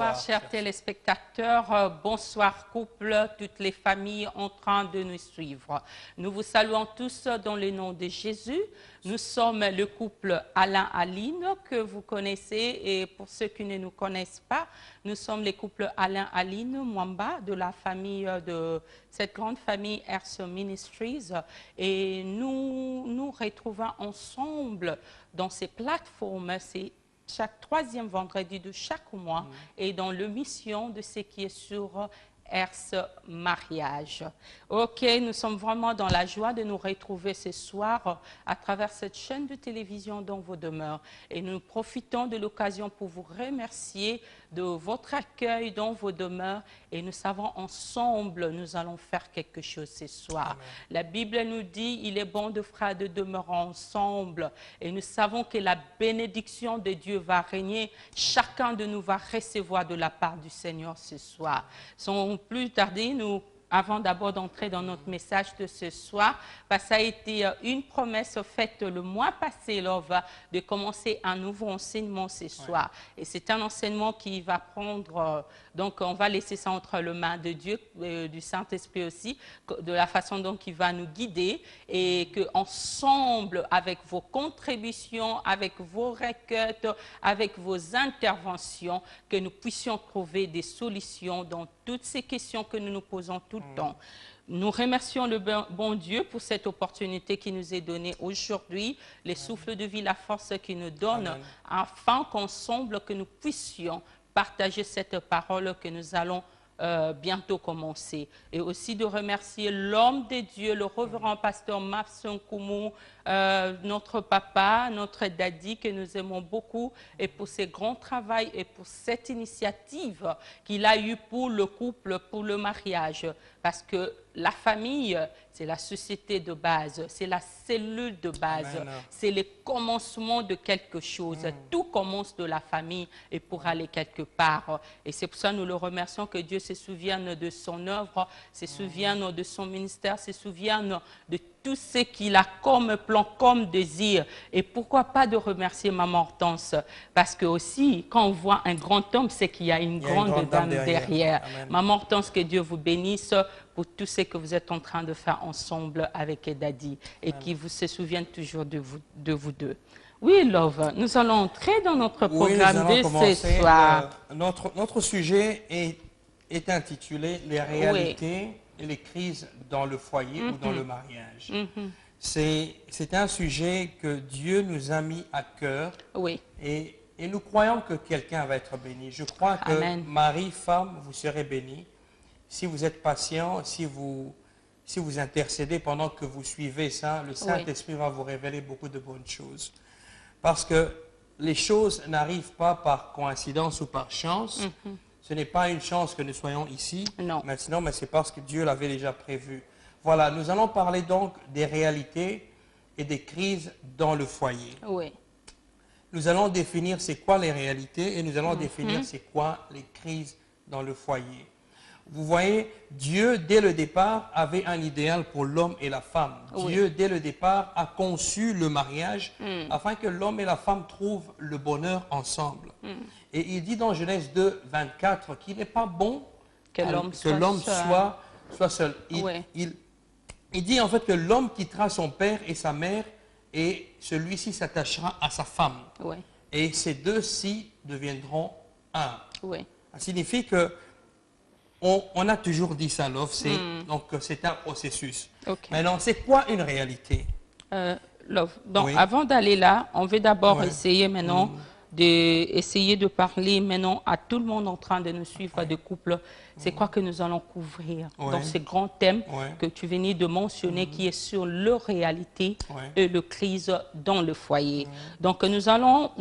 Bonsoir, chers téléspectateurs. Bonsoir, couple, toutes les familles en train de nous suivre. Nous vous saluons tous dans le nom de Jésus. Nous sommes le couple Alain-Aline que vous connaissez et pour ceux qui ne nous connaissent pas, nous sommes les couples Alain-Aline Mwamba de la famille de cette grande famille Earth Ministries et nous nous retrouvons ensemble dans ces plateformes. C'est chaque troisième vendredi de chaque mois et dans l'émission de ce qui est sur Earth Mariage. Ok, nous sommes vraiment dans la joie de nous retrouver ce soir à travers cette chaîne de télévision dans vos demeures. Et nous profitons de l'occasion pour vous remercier de votre accueil dans vos demeures. Et nous savons ensemble, nous allons faire quelque chose ce soir. Amen. La Bible nous dit, il est bon de frères de demeurer ensemble. Et nous savons que la bénédiction de Dieu va régner. Chacun de nous va recevoir de la part du Seigneur ce soir. Sans plus tarder, avant d'abord d'entrer dans notre message de ce soir, parce que ça a été une promesse faite le mois passé, de commencer un nouveau enseignement ce soir. Et c'est un enseignement qui va prendre, donc on va laisser ça entre les mains de Dieu, du Saint-Esprit aussi, de la façon dont il va nous guider et qu'ensemble, avec vos contributions, avec vos requêtes, avec vos interventions, que nous puissions trouver des solutions dans toutes ces questions que nous nous posons tout le temps. Nous remercions le bon Dieu pour cette opportunité qui nous est donnée aujourd'hui, les souffles de vie, la force qu'il nous donne, Amen. Afin qu'ensemble que nous puissions partager cette parole que nous allons bientôt commencer. Et aussi de remercier l'homme de Dieu, le révérend pasteur Mafson Koumou, notre papa, notre daddy que nous aimons beaucoup et pour ce grand travail et pour cette initiative qu'il a eue pour le couple, pour le mariage. Parce que la famille, c'est la société de base, c'est la cellule de base, c'est le commencement de quelque chose. Tout commence de la famille et pour aller quelque part. Et c'est pour ça que nous le remercions que Dieu se souvienne de son œuvre, se souvienne de son ministère, se souvienne de tout ce qu'il a comme plan, comme désir. Et pourquoi pas de remercier Maman Hortense? Parce que aussi, quand on voit un grand homme, c'est qu'il y a une grande dame derrière. Maman Hortense, que Dieu vous bénisse pour tout ce que vous êtes en train de faire ensemble avec Daddy et qui vous se souvienne toujours de vous deux. Oui, Love, nous allons entrer dans notre programme de ce soir. Notre sujet est intitulé « Les réalités et les crises dans le foyer ou dans le mariage ». C'est un sujet que Dieu nous a mis à cœur et nous croyons que quelqu'un va être béni. Je crois que mari, femme, vous serez bénis. Si vous êtes patient, si vous intercédez pendant que vous suivez ça, le Saint-Esprit va vous révéler beaucoup de bonnes choses. Parce que les choses n'arrivent pas par coïncidence ou par chance. Ce n'est pas une chance que nous soyons ici maintenant, mais c'est parce que Dieu l'avait déjà prévu. Voilà, nous allons parler donc des réalités et des crises dans le foyer. Nous allons définir c'est quoi les réalités et nous allons définir c'est quoi les crises dans le foyer. Vous voyez, Dieu, dès le départ, avait un idéal pour l'homme et la femme. Dieu, dès le départ, a conçu le mariage afin que l'homme et la femme trouvent le bonheur ensemble. Et il dit dans Genèse 2, 24 qu'il n'est pas bon que l'homme soit seul. Il dit en fait que l'homme quittera son père et sa mère et celui-ci s'attachera à sa femme. Et ces deux-ci deviendront un. Ça signifie que on a toujours dit ça, Love, donc c'est un processus. Maintenant, c'est quoi une réalité? Love, donc avant d'aller là, on veut d'abord essayer maintenant d'essayer de parler maintenant à tout le monde en train de nous suivre de couple. C'est quoi que nous allons couvrir dans ce grand thème que tu venais de mentionner qui est sur leur réalité et le crise dans le foyer. Donc nous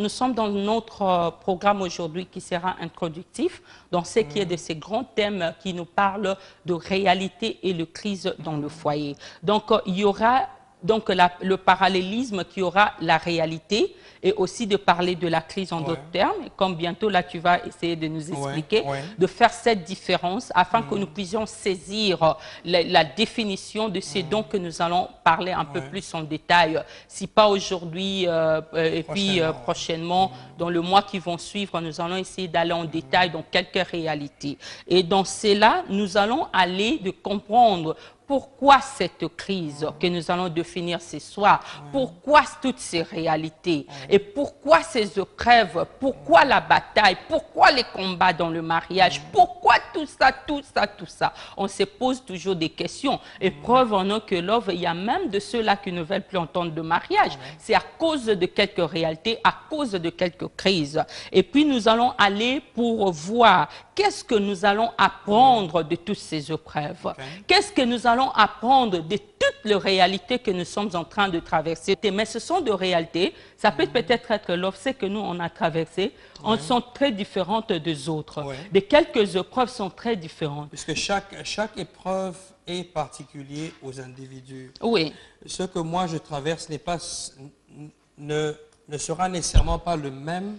sommes dans notre programme aujourd'hui qui sera introductif dans ce qui est de ces grands thèmes qui nous parlent de réalité et le crise dans le foyer. Donc il y aura donc le parallélisme qui aura la réalité et aussi de parler de la crise en d'autres termes, comme bientôt là tu vas essayer de nous expliquer, de faire cette différence afin que nous puissions saisir la définition de ce dont que nous allons parler un peu plus en détail, si pas aujourd'hui et puis prochainement, dans le mois qui vont suivre, nous allons essayer d'aller en détail dans quelques réalités. Et dans cela, nous allons aller de comprendre pourquoi cette crise que nous allons définir ce soir, pourquoi toutes ces réalités et pourquoi ces épreuves, pourquoi la bataille, pourquoi les combats dans le mariage, pourquoi tout ça, tout ça, tout ça. On se pose toujours des questions. Et preuve en est que l'offre, il y a même de ceux-là qui ne veulent plus entendre de mariage. C'est à cause de quelques réalités, à cause de quelques crises. Et puis nous allons aller pour voir qu'est-ce que nous allons apprendre de toutes ces épreuves. Qu'est-ce que nous allons apprendre de toutes les réalités que nous sommes en train de traverser. Mais ce sont des réalités, ça peut peut-être être l'obstacle que nous on a traversé, elles sont très différentes des autres. De quelques épreuves sont très différentes. Puisque chaque épreuve est particulière aux individus. Oui. Ce que moi je traverse ne sera nécessairement pas le même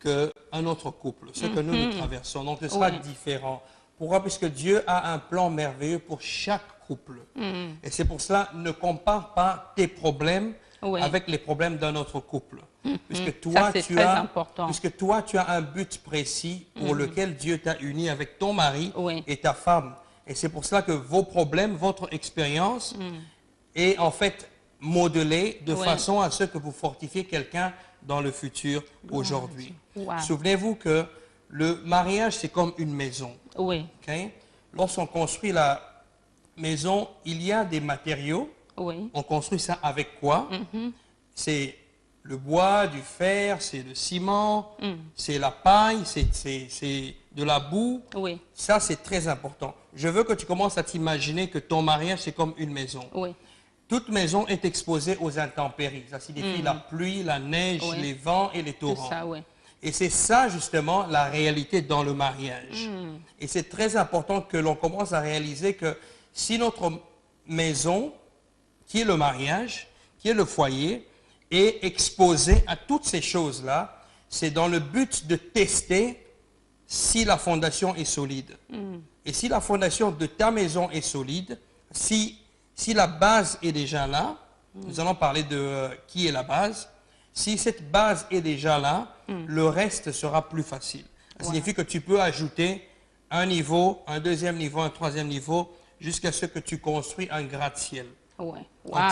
qu'un autre couple, ce que nous traversons. Donc ce sera différent. Pourquoi? Puisque Dieu a un plan merveilleux pour chaque couple. Et c'est pour cela, ne compare pas tes problèmes avec les problèmes d'un autre couple. Puisque toi, puisque toi, tu as un but précis pour lequel Dieu t'a uni avec ton mari et ta femme. Et c'est pour cela que vos problèmes, votre expérience est en fait modelée de façon à ce que vous fortifiez quelqu'un dans le futur aujourd'hui. Souvenez-vous que le mariage, c'est comme une maison. Lorsqu'on construit la maison, il y a des matériaux. On construit ça avec quoi? C'est le bois, du fer, c'est le ciment, c'est la paille, c'est de la boue. Ça, c'est très important. Je veux que tu commences à t'imaginer que ton mariage, c'est comme une maison. Toute maison est exposée aux intempéries. Ça signifie la pluie, la neige, les vents et les torrents. Et c'est ça, justement, la réalité dans le mariage. Et c'est très important que l'on commence à réaliser que si notre maison, qui est le mariage, qui est le foyer, est exposée à toutes ces choses-là, c'est dans le but de tester si la fondation est solide. Et si la fondation de ta maison est solide, si la base est déjà là, nous allons parler de qui est la base. Si cette base est déjà là, le reste sera plus facile. Ça signifie que tu peux ajouter un niveau, un deuxième niveau, un troisième niveau, jusqu'à ce que tu construis un gratte-ciel.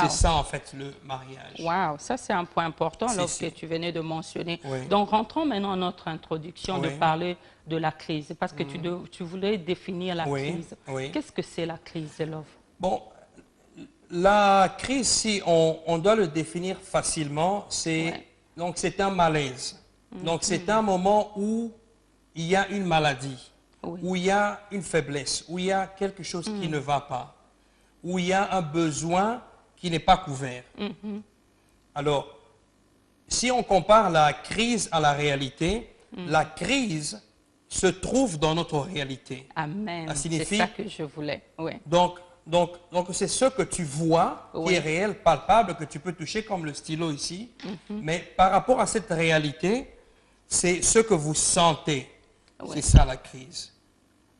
C'est ça, en fait, le mariage. Ça, c'est un point important que tu venais de mentionner. Donc, rentrons maintenant à notre introduction de parler de la crise, parce que tu voulais définir la crise. Qu'est-ce que c'est la crise, Love? Bon, la crise, si on doit le définir facilement, c'est un malaise. Donc, c'est un moment où il y a une maladie, où il y a une faiblesse, où il y a quelque chose qui ne va pas, où il y a un besoin qui n'est pas couvert. Alors, si on compare la crise à la réalité, la crise se trouve dans notre réalité. Amen. C'est ça que je voulais. Donc c'est ce que tu vois qui est réel, palpable, que tu peux toucher comme le stylo ici. Mais par rapport à cette réalité, c'est ce que vous sentez. C'est ça la crise.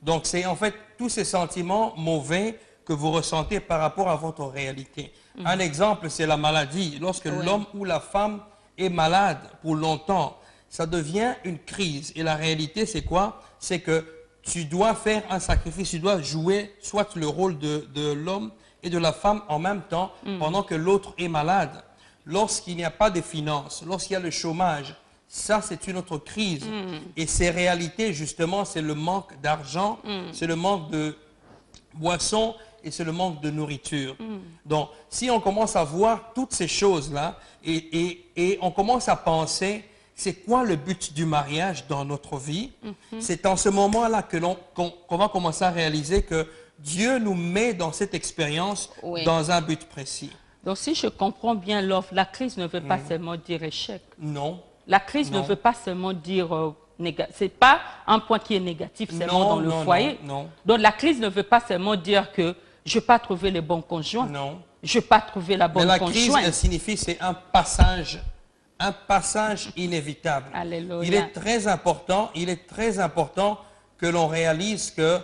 Donc c'est en fait tous ces sentiments mauvais que vous ressentez par rapport à votre réalité. Un exemple, c'est la maladie. Lorsque l'homme ou la femme est malade pour longtemps, ça devient une crise. Et la réalité, c'est quoi? C'est que tu dois faire un sacrifice, tu dois jouer soit le rôle de l'homme et de la femme en même temps pendant que l'autre est malade. Lorsqu'il n'y a pas de finances, lorsqu'il y a le chômage, ça c'est une autre crise. Et ces réalités, justement, c'est le manque d'argent, c'est le manque de boissons et c'est le manque de nourriture. Donc, si on commence à voir toutes ces choses-là et on commence à penser... C'est quoi le but du mariage dans notre vie? C'est en ce moment-là qu'on va commencer à réaliser que Dieu nous met dans cette expérience dans un but précis. Donc, si je comprends bien, la crise ne veut pas seulement dire échec. Non. La crise ne veut pas seulement dire négatif. Ce n'est pas un point qui est négatif seulement dans le foyer. Non. Donc, la crise ne veut pas seulement dire que je n'ai pas trouvé les bons conjoints. Non. je n'ai pas trouvé la bonne conjointe. Mais la crise, elle signifie, c'est un passage inévitable. Alléluia. Il est très important que l'on réalise que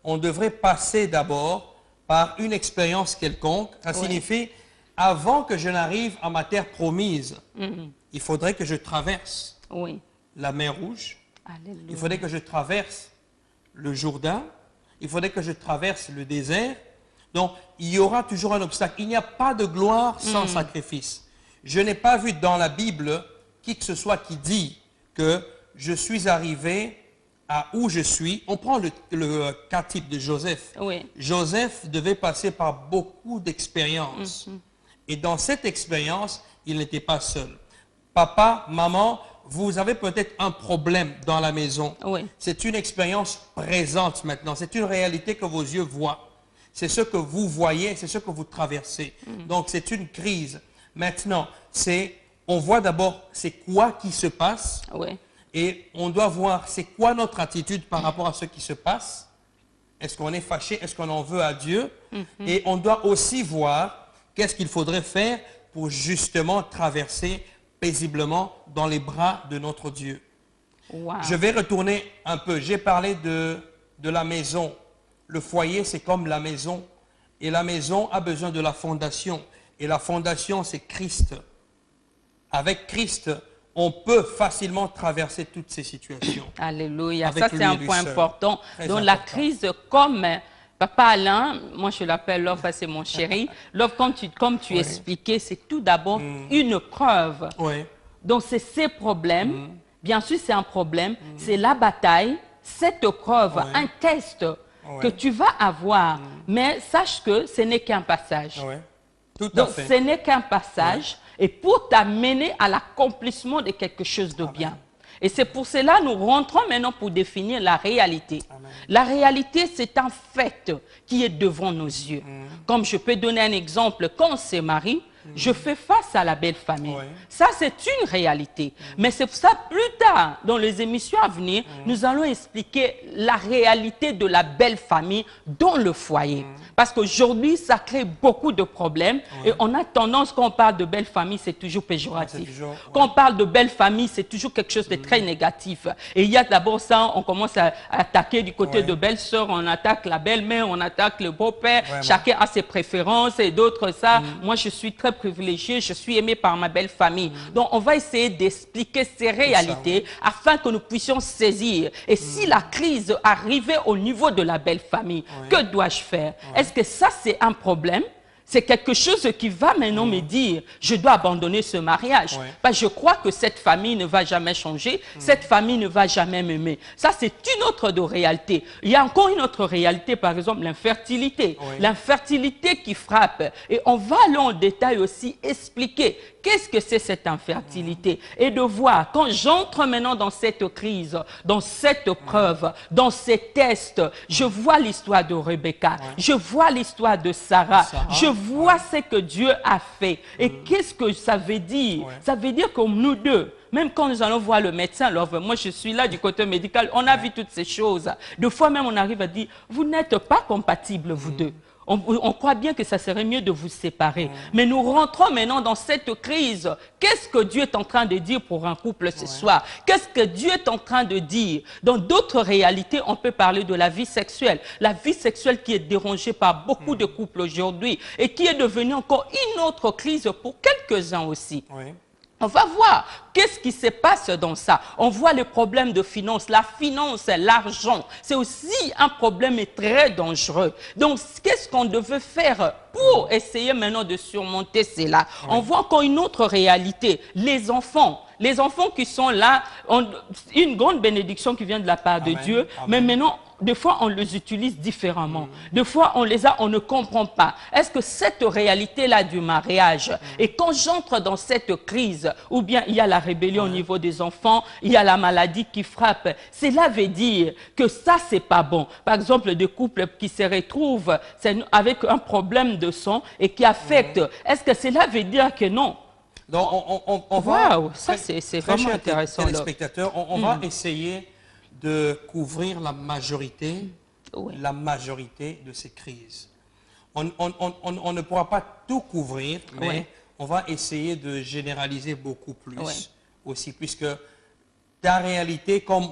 on devrait passer d'abord par une expérience quelconque. Ça signifie, avant que je n'arrive à ma terre promise, il faudrait que je traverse la mer Rouge. Alléluia. Il faudrait que je traverse le Jourdain. Il faudrait que je traverse le désert. Donc, il y aura toujours un obstacle. Il n'y a pas de gloire sans sacrifice. Je n'ai pas vu dans la Bible qui que ce soit qui dit que je suis arrivé à où je suis. On prend le cas type de Joseph. Oui. Joseph devait passer par beaucoup d'expériences. Et dans cette expérience, il n'était pas seul. Papa, maman, vous avez peut-être un problème dans la maison. Oui. C'est une expérience présente maintenant. C'est une réalité que vos yeux voient. C'est ce que vous voyez, c'est ce que vous traversez. Donc, c'est une crise. Maintenant, on voit d'abord c'est quoi qui se passe. Oui. Et on doit voir c'est quoi notre attitude par rapport à ce qui se passe. Est-ce qu'on est fâché? Est-ce qu'on en veut à Dieu? Et on doit aussi voir qu'est-ce qu'il faudrait faire pour justement traverser paisiblement dans les bras de notre Dieu. Wow. Je vais retourner un peu. J'ai parlé de la maison. Le foyer, c'est comme la maison. Et la maison a besoin de la fondation. Et la fondation, c'est Christ. Avec Christ, on peut facilement traverser toutes ces situations. Alléluia. Ça, c'est un point important. Donc, la crise, comme Papa Alain, moi je l'appelle Love, c'est mon chéri. Love, comme tu expliquais, c'est tout d'abord une preuve. Donc, c'est ces problèmes. Bien sûr, c'est un problème. C'est la bataille. Cette preuve, un test que tu vas avoir. Mais sache que ce n'est qu'un passage. Donc, ce n'est qu'un passage et pour t'amener à l'accomplissement de quelque chose de bien. Et c'est pour cela que nous rentrons maintenant pour définir la réalité. Amen. La réalité, c'est un fait qui est devant nos yeux. Comme je peux donner un exemple, quand on se marie, je fais face à la belle famille. Ça, c'est une réalité. Mais c'est pour ça, plus tard, dans les émissions à venir, nous allons expliquer la réalité de la belle famille dans le foyer. Parce qu'aujourd'hui, ça crée beaucoup de problèmes. Et on a tendance, quand on parle de belle famille, c'est toujours péjoratif. Quand on parle de belle famille, c'est toujours quelque chose de très négatif. Et il y a d'abord ça, on commence à attaquer du côté de belle-sœur, on attaque la belle-mère, on attaque le beau-père. Chacun a ses préférences et d'autres ça. Moi, je suis très privilégié, je suis aimé par ma belle famille. Donc, on va essayer d'expliquer ces réalités afin que nous puissions saisir. Et si la crise arrivait au niveau de la belle famille, que dois-je faire? Est-ce que ça, c'est un problème? C'est quelque chose qui va maintenant me dire, je dois abandonner ce mariage. Parce que je crois que cette famille ne va jamais changer, cette famille ne va jamais m'aimer. Ça, c'est une autre de réalité. Il y a encore une autre réalité, par exemple, l'infertilité. L'infertilité qui frappe. Et on va aller en détail aussi expliquer qu'est-ce que c'est cette infertilité. Et de voir, quand j'entre maintenant dans cette crise, dans cette preuve, dans ces tests, je vois l'histoire de Rebecca, je vois l'histoire de Sarah, je vois ce que Dieu a fait. Et qu'est-ce que ça veut dire? Ça veut dire que nous deux, même quand nous allons voir le médecin, alors moi je suis là du côté médical, on a vu toutes ces choses. Des fois même on arrive à dire, vous n'êtes pas compatibles vous deux. On croit bien que ça serait mieux de vous séparer. Mais nous rentrons maintenant dans cette crise. Qu'est-ce que Dieu est en train de dire pour un couple ce soir? Qu'est-ce que Dieu est en train de dire? Dans d'autres réalités, on peut parler de la vie sexuelle. La vie sexuelle qui est dérangée par beaucoup de couples aujourd'hui et qui est devenue encore une autre crise pour quelques-uns aussi. On va voir qu'est-ce qui se passe dans ça. On voit les problèmes de finance. La finance, l'argent, c'est aussi un problème très dangereux. Donc, qu'est-ce qu'on devait faire pour essayer maintenant de surmonter cela? On voit encore une autre réalité. Les enfants. Les enfants qui sont là ont une grande bénédiction qui vient de la part de Dieu. Mais maintenant, des fois, on les utilise différemment. Des fois, on les a, on ne comprend pas. Est-ce que cette réalité-là du mariage, et quand j'entre dans cette crise, ou bien il y a la rébellion au niveau des enfants, il y a la maladie qui frappe, cela veut dire que ça, c'est pas bon. Par exemple, des couples qui se retrouvent avec un problème de sang et qui affectent, est-ce que cela veut dire que non? Donc, on va... ça, c'est vraiment intéressant. Téléspectateurs, on va essayer de couvrir la majorité de ces crises. on ne pourra pas tout couvrir, mais Oui. on va essayer de généraliser beaucoup plus Oui. aussi, puisque ta réalité, comme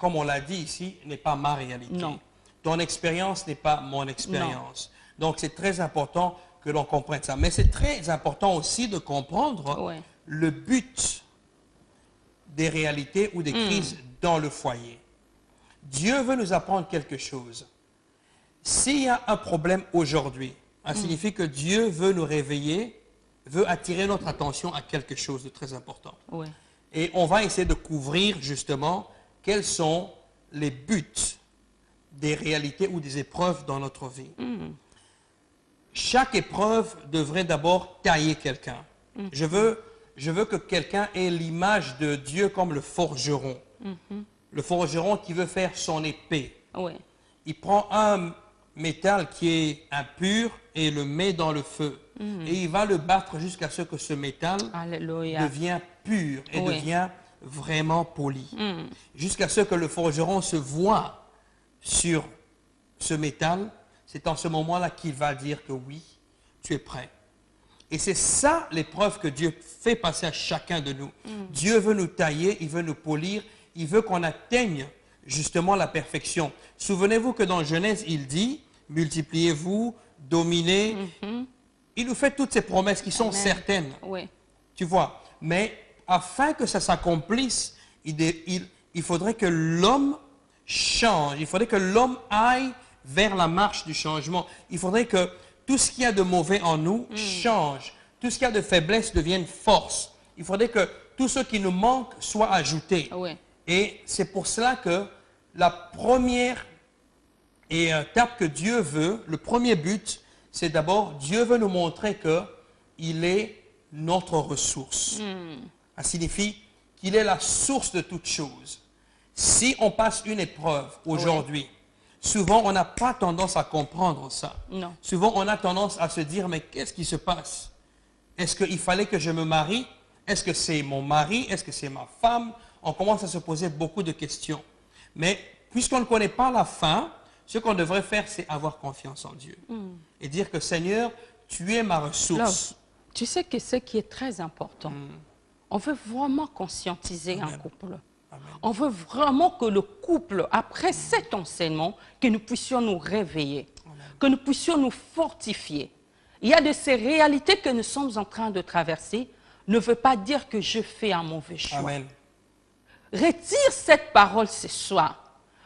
on l'a dit ici, n'est pas ma réalité. Non. Ton expérience n'est pas mon expérience. Donc, c'est très important que l'on comprenne ça. Mais c'est très important aussi de comprendre Oui. le but des réalités ou des crises dans le foyer. Dieu veut nous apprendre quelque chose. S'il y a un problème aujourd'hui, ça signifie que Dieu veut nous réveiller, veut attirer notre attention à quelque chose de très important. Oui. Et on va essayer de couvrir justement quels sont les buts des réalités ou des épreuves dans notre vie. Chaque épreuve devrait d'abord tailler quelqu'un. Je veux que quelqu'un ait l'image de Dieu comme le forgeron. Le forgeron qui veut faire son épée. Oui. Il prend un métal qui est impur et le met dans le feu. Et il va le battre jusqu'à ce que ce métal Alléluia. devient pur et Oui. devient vraiment poli. Jusqu'à ce que le forgeron se voit sur ce métal, c'est en ce moment-là qu'il va dire que oui, tu es prêt. Et c'est ça l'épreuve que Dieu fait passer à chacun de nous. Dieu veut nous tailler, il veut nous polir, il veut qu'on atteigne justement la perfection. Souvenez-vous que dans Genèse, il dit, multipliez-vous, dominez. Il nous fait toutes ces promesses qui sont Amen. certaines. Oui. Tu vois, mais afin que ça s'accomplisse, il faudrait que l'homme change. Il faudrait que l'homme aille vers la marche du changement. Il faudrait que tout ce qu'il y a de mauvais en nous change. Tout ce qu'il y a de faiblesse devienne force. Il faudrait que tout ce qui nous manque soit ajouté. Oui. Et c'est pour cela que la première étape que Dieu veut, le premier but, c'est d'abord, Dieu veut nous montrer qu'il est notre ressource. Ça signifie qu'il est la source de toutes choses. Si on passe une épreuve aujourd'hui, souvent on n'a pas tendance à comprendre ça. Non. Souvent on a tendance à se dire, mais qu'est-ce qui se passe? Est-ce qu'il fallait que je me marie? Est-ce que c'est mon mari? Est-ce que c'est ma femme? On commence à se poser beaucoup de questions. Mais puisqu'on ne connaît pas la fin, ce qu'on devrait faire, c'est avoir confiance en Dieu. Et dire que Seigneur, tu es ma ressource. Love, tu sais que ce qui est très important, on veut vraiment conscientiser un couple. Amen. On veut vraiment que le couple, après cet enseignement, que nous puissions nous réveiller, que nous puissions nous fortifier. Il y a de ces réalités que nous sommes en train de traverser, ne veut pas dire que je fais un mauvais choix. Amen. Retire cette parole ce soir.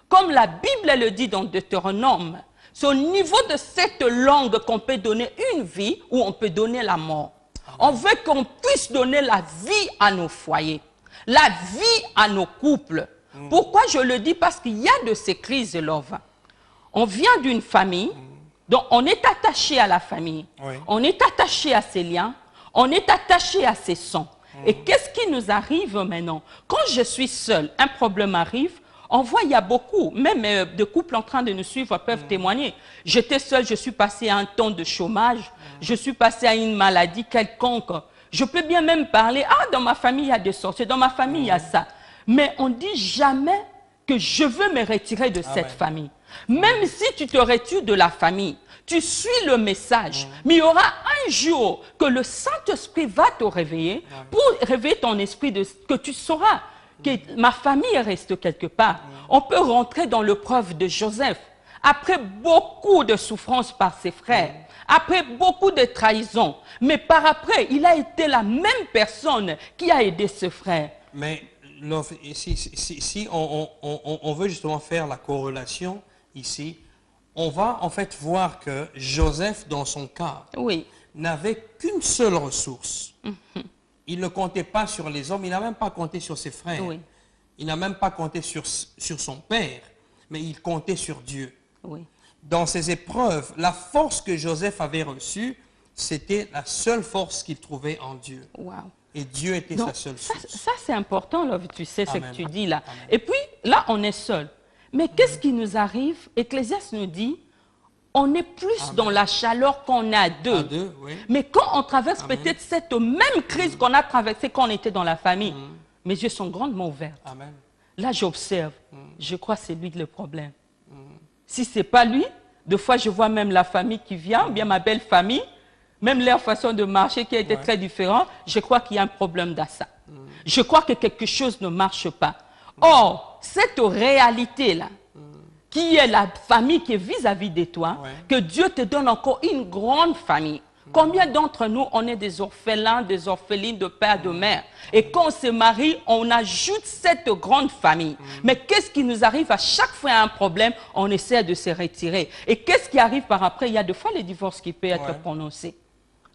Comme la Bible le dit dans Deutéronome, c'est au niveau de cette langue qu'on peut donner une vie ou on peut donner la mort. On veut qu'on puisse donner la vie à nos foyers, la vie à nos couples. Pourquoi je le dis? Parce qu'il y a de ces crises, love. On vient d'une famille, donc on est attaché à la famille, Oui. on est attaché à ses liens, on est attaché à ses sons. Et qu'est-ce qui nous arrive maintenant? Quand je suis seule, un problème arrive, on voit, il y a beaucoup, même de couples en train de nous suivre peuvent témoigner. J'étais seule, je suis passée à un temps de chômage, je suis passée à une maladie quelconque. Je peux bien même parler, dans ma famille, il y a des sorciers, dans ma famille, il y a ça. Mais on ne dit jamais que je veux me retirer de cette famille. Même si tu te retires de la famille, tu suis le message. Mais il y aura un jour que le Saint-Esprit va te réveiller pour réveiller ton esprit, que tu sauras que ma famille reste quelque part. On peut rentrer dans l'épreuve de Joseph. Après beaucoup de souffrances par ses frères, après beaucoup de trahisons, mais par après, il a été la même personne qui a aidé ses frères. Mais si on veut justement faire la corrélation ici, on va en fait voir que Joseph, dans son cas, Oui, n'avait qu'une seule ressource. Il ne comptait pas sur les hommes, il n'a même pas compté sur ses frères. oui, Il n'a même pas compté sur son père, mais il comptait sur Dieu. oui. Dans ces épreuves, la force que Joseph avait reçue, c'était la seule force qu'il trouvait en Dieu. Wow. Et Dieu était Donc, sa seule source. ça c'est important, là, tu sais ce Amen. que tu dis là. Amen. Et puis, là, on est seul. Mais qu'est-ce qui nous arrive? Ecclésiaste nous dit, on est plus dans la chaleur qu'on a À deux. deux, oui. Mais quand on traverse peut-être cette même crise qu'on a traversée quand on était dans la famille, mes yeux sont grandement ouverts. Amen. Là, j'observe. Je crois que c'est lui le problème. Si ce n'est pas lui, Deux fois, je vois même la famille qui vient, bien ma belle famille, même leur façon de marcher qui a été très différente. Je crois qu'il y a un problème dans ça. Je crois que quelque chose ne marche pas. Or, cette réalité-là, qui est la famille qui est vis-à-vis de toi, que Dieu te donne encore une grande famille. Combien d'entre nous, on est des orphelins, des orphelines de père, de mère. Et quand on se marie, on ajoute cette grande famille. Mais qu'est-ce qui nous arrive à chaque fois un problème, on essaie de se retirer. Et qu'est-ce qui arrive par après? Il y a des fois les divorces qui peuvent être prononcés.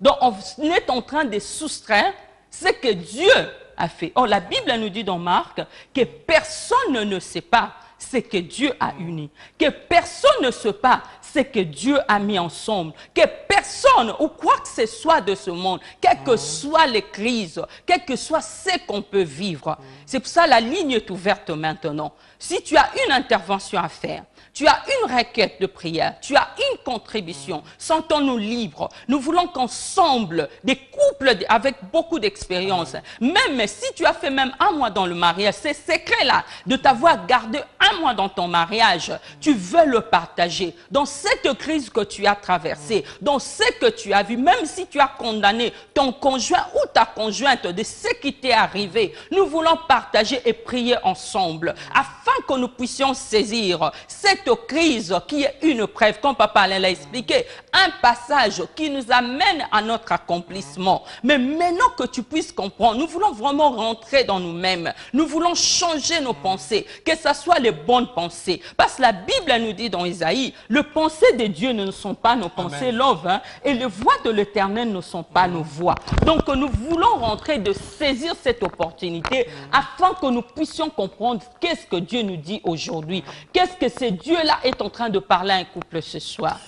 Donc on est en train de soustraire ce que Dieu a fait. Or la Bible nous dit dans Marc que personne ne sait pas ce que Dieu a uni. Que personne ne sait pas ce que Dieu a mis ensemble. Que personne, ou quoi que ce soit de ce monde, quelles que soient les crises, quel que soit ce qu'on peut vivre. C'est pour ça que la ligne est ouverte maintenant. Si tu as une intervention à faire, tu as une requête de prière, tu as une contribution, sentons-nous libres. Nous voulons qu'ensemble, des couples avec beaucoup d'expérience, même si tu as fait même 1 mois dans le mariage, ces secrets-là, de t'avoir gardé 1 mois dans ton mariage, tu veux le partager. Dans cette crise que tu as traversée, dans ce que tu as vu, même si tu as condamné ton conjoint ou ta conjointe de ce qui t'est arrivé, nous voulons partager et prier ensemble, afin que nous puissions saisir cette crise qui est une preuve, comme Papa Alain l'a expliqué, un passage qui nous amène à notre accomplissement. Mais maintenant que tu puisses comprendre, nous voulons vraiment rentrer dans nous-mêmes. Nous voulons changer nos pensées, que ce soit les bonnes pensées. Parce que la Bible nous dit dans Isaïe, les pensées de Dieu ne sont pas nos pensées, love, hein, et les voies de l'Éternel ne sont pas nos voies. Donc nous voulons rentrer de saisir cette opportunité afin que nous puissions comprendre qu'est-ce que Dieu nous dit aujourd'hui. Qu'est-ce que c'est Dieu-là est en train de parler à un couple ce soir.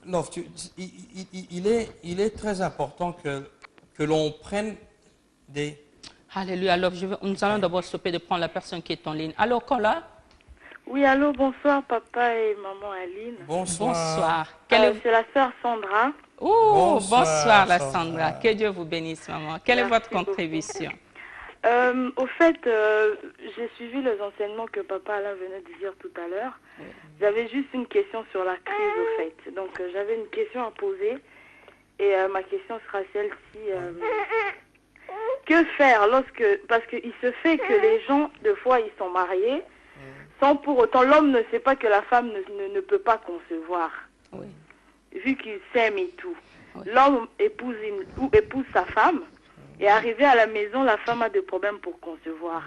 Love, il est très important que l'on prenne des... Alléluia. Alors, nous allons d'abord stopper de prendre la personne qui est en ligne. Allô, Kola? Oui, allô, bonsoir, papa et maman Aline. Bonsoir. C'est la sœur Sandra. Oh, bonsoir, la Sandra. Que Dieu vous bénisse, maman. Quelle est votre contribution? Au fait, j'ai suivi les enseignements que papa Alain venait de dire tout à l'heure. J'avais juste une question sur la crise, au fait. Donc, j'avais une question à poser. Et ma question sera celle-ci. Que faire parce qu'il se fait que les gens, deux fois, ils sont mariés, sans pour autant, l'homme ne sait pas que la femme ne peut pas concevoir. Oui. Vu qu'ils s'aiment et tout. Oui. L'homme épouse sa femme, et arrivé à la maison, la femme a des problèmes pour concevoir.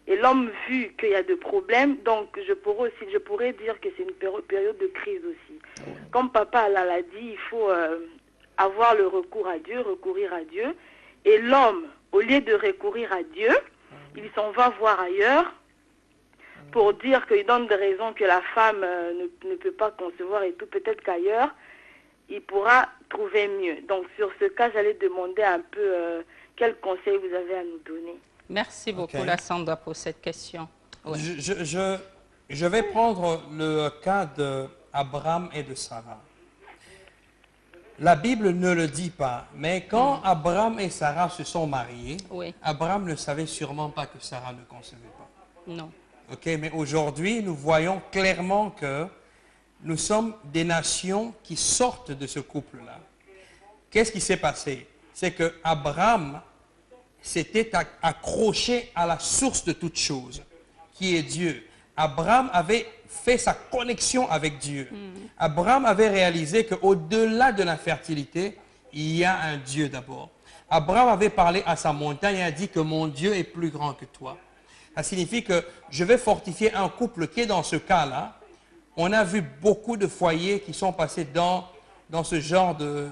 Et l'homme, vu qu'il y a des problèmes, donc je pourrais dire que c'est une période de crise aussi. Oui. Comme papa l'a dit, il faut avoir le recours à Dieu, recourir à Dieu. Et l'homme, au lieu de recourir à Dieu, il s'en va voir ailleurs pour dire qu'il donne des raisons que la femme ne peut pas concevoir et tout. Peut-être qu'ailleurs, il pourra trouver mieux. Donc, sur ce cas, j'allais demander un peu quels conseils vous avez à nous donner. Merci beaucoup, la Sandra, pour cette question. Oui. Je vais prendre le cas d'Abraham et de Sarah. La Bible ne le dit pas, mais quand Abraham et Sarah se sont mariés, Abraham ne savait sûrement pas que Sarah ne concevait pas. Non. Ok, mais aujourd'hui, nous voyons clairement que nous sommes des nations qui sortent de ce couple-là. Qu'est-ce qui s'est passé? C'est que Abraham s'était accroché à la source de toute chose, qui est Dieu. Abraham avait fait sa connexion avec Dieu. Abraham avait réalisé qu'au-delà de l'infertilité, il y a un Dieu d'abord. Abraham avait parlé à sa montagne et a dit que mon Dieu est plus grand que toi. Ça signifie que je vais fortifier un couple qui est dans ce cas-là. On a vu beaucoup de foyers qui sont passés dans ce genre de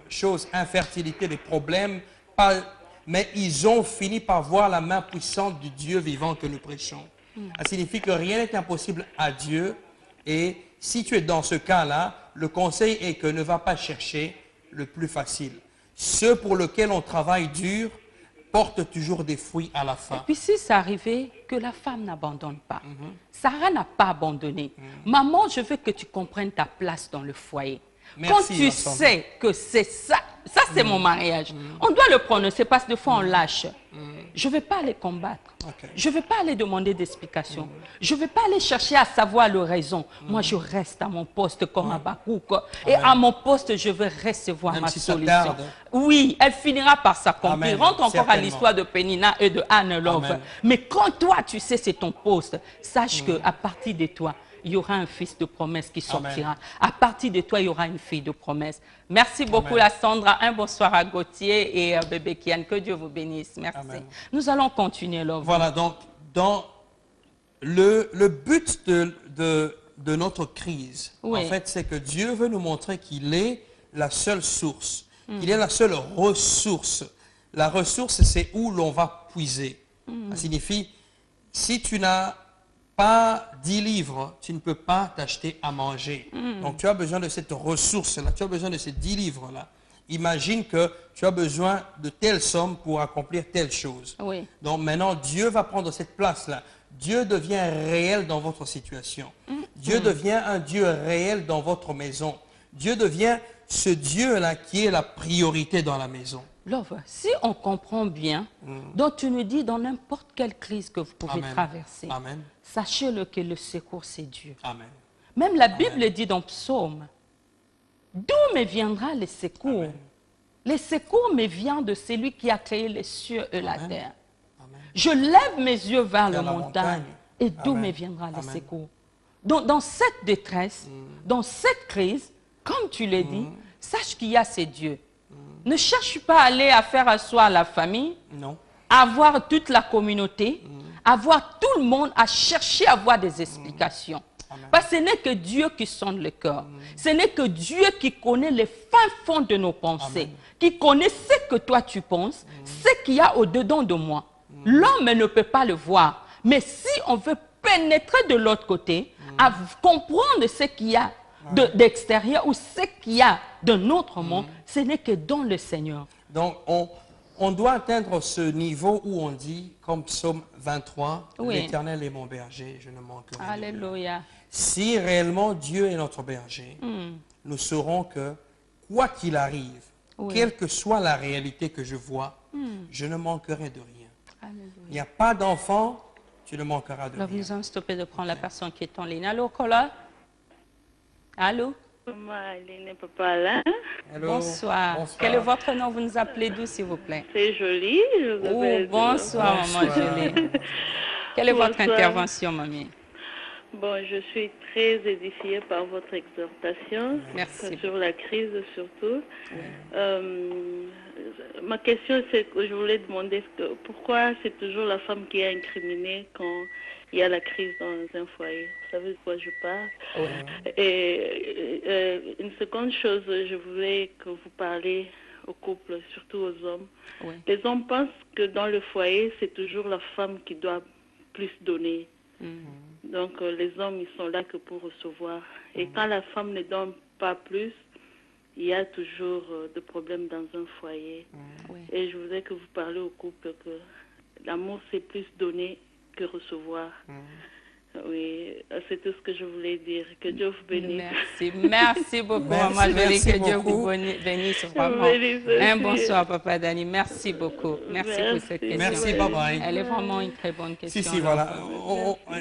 choses, infertilité, des problèmes, mais ils ont fini par voir la main puissante du Dieu vivant que nous prêchons. Ça signifie que rien n'est impossible à Dieu. Et si tu es dans ce cas-là, le conseil est que ne va pas chercher le plus facile. Ceux pour lesquels on travaille dur portent toujours des fruits à la fin. Et puis si c'est arrivé que la femme n'abandonne pas, Sarah n'a pas abandonné. Maman, je veux que tu comprennes ta place dans le foyer. Merci, Quand tu Vincent. sais que c'est ça, ça c'est mon mariage, on doit le prononcer parce que des fois on lâche. Je ne vais pas aller combattre. Ok. Je ne vais pas aller demander d'explications. Je ne vais pas aller chercher à savoir le raison. Moi, je reste à mon poste comme Habakkuk. Et à mon poste, je vais recevoir Même ma si ça solution. tarde. Oui, elle finira par s'accomplir. Amen. Rentre encore à Certainement. l'histoire de Pénina et de Anne-Love. Amen. Mais quand toi, tu sais c'est ton poste, sache qu'à partir de toi, il y aura un fils de promesse qui sortira. À partir de toi, il y aura une fille de promesse. Merci beaucoup, la Sandra. Un bonsoir à Gauthier et bébé Kian. Que Dieu vous bénisse. Merci. Amen. Nous allons continuer, Love. Voilà, donc, dans le but de notre crise, Oui. en fait, c'est que Dieu veut nous montrer qu'il est la seule source. Il est la seule ressource. La ressource, c'est où l'on va puiser. Ça signifie, si tu n'as pas 10 livres, tu ne peux pas t'acheter à manger. Donc, tu as besoin de cette ressource-là. Tu as besoin de ces 10 livres-là. Imagine que tu as besoin de telle somme pour accomplir telle chose. Oui. Donc, maintenant, Dieu va prendre cette place-là. Dieu devient réel dans votre situation. Dieu devient un Dieu réel dans votre maison. Dieu devient ce Dieu-là qui est la priorité dans la maison. Love, si on comprend bien, donc tu nous dis dans n'importe quelle crise que vous pouvez Amen. traverser, Amen. sachez-le que le secours, c'est Dieu. Amen. Même la Bible dit dans Psaume, d'où me viendra le secours? Amen. Le secours me vient de celui qui a créé les cieux et la Amen. terre. Amen. Je lève mes yeux vers la la montagne. montagne. Et d'où Amen. me viendra le Amen. secours? Donc, dans cette détresse, dans cette crise, comme tu l'as dit, sache qu'il y a ces dieux. Ne cherche pas à aller à faire asseoir la famille, Non. avoir toute la communauté, avoir tout le monde à chercher à avoir des explications. Parce que ce n'est que Dieu qui sonde le cœur. Ce n'est que Dieu qui connaît les fins fonds de nos pensées, Amen. qui connaît ce que toi tu penses, ce qu'il y a au-dedans de moi. L'homme ne peut pas le voir. Mais si on veut pénétrer de l'autre côté, à comprendre ce qu'il y a d'extérieur ou ce qu'il y a de notre monde, ce n'est que dans le Seigneur. Donc, on doit atteindre ce niveau où on dit, comme Psaume 23, Oui. l'Éternel est mon berger, je ne manquerai de rien. Alléluia. Si réellement Dieu est notre berger, nous saurons que, quoi qu'il arrive, Oui. quelle que soit la réalité que je vois, je ne manquerai de rien. Alléluia. Il n'y a pas d'enfant, tu ne manqueras de Alors, rien. nous allons stopper de prendre la personne qui est en ligne. Allô, Cola? Allô? Maman Aline Papa Alain, Allô? Bonsoir. Bonsoir. Quel est votre nom? Vous nous appelez d'où, s'il vous plaît? c'est joli. Je vous Oh, appelle de- bonsoir, maman Bonsoir. Julie. Quelle est votre Bonsoir. intervention, mamie? Bon, je suis très édifiée par votre exhortation. Merci. Sur la crise surtout. Ma question, c'est que je voulais demander pourquoi c'est toujours la femme qui est incriminée quand il y a la crise dans un foyer. Vous savez de quoi je parle? Et une seconde chose, je voulais que vous parliez aux couples, surtout aux hommes. Oui. Les hommes pensent que dans le foyer, c'est toujours la femme qui doit plus donner. Donc, les hommes, ils sont là que pour recevoir. Et quand la femme ne donne pas plus, il y a toujours des problèmes dans un foyer. Oui. Et je voudrais que vous parliez au couple que l'amour, c'est plus donner que recevoir. Oui, c'est tout ce que je voulais dire. Que Dieu vous bénisse. Merci. Merci beaucoup, Merci, maman Julie. merci Que Dieu beaucoup. vous bénisse vraiment. bénisse aussi. Un bonsoir, papa Dani. Merci beaucoup. Merci pour cette question. Merci, bye-bye. Elle est vraiment une très bonne question. Si, voilà.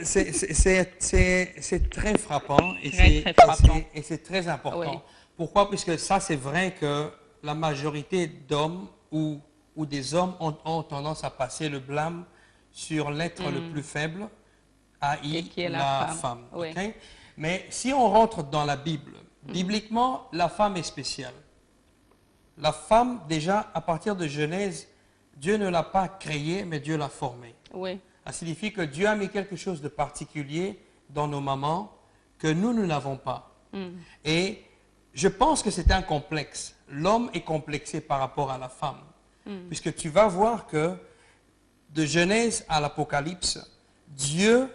C'est très frappant et Très, très frappant. c'est très important. Oui. Pourquoi? Puisque ça, c'est vrai que la majorité d'hommes ou des hommes ont tendance à passer le blâme sur l'être le plus faible, Et qui est i.e. la la femme. femme. Oui. Ok? Mais si on rentre dans la Bible, bibliquement, la femme est spéciale. La femme, déjà, à partir de Genèse, Dieu ne l'a pas créée, mais Dieu l'a formée. Oui. Ça signifie que Dieu a mis quelque chose de particulier dans nos mamans que nous n'avons pas. Et je pense que c'est un complexe. L'homme est complexé par rapport à la femme. Puisque tu vas voir que de Genèse à l'Apocalypse, Dieu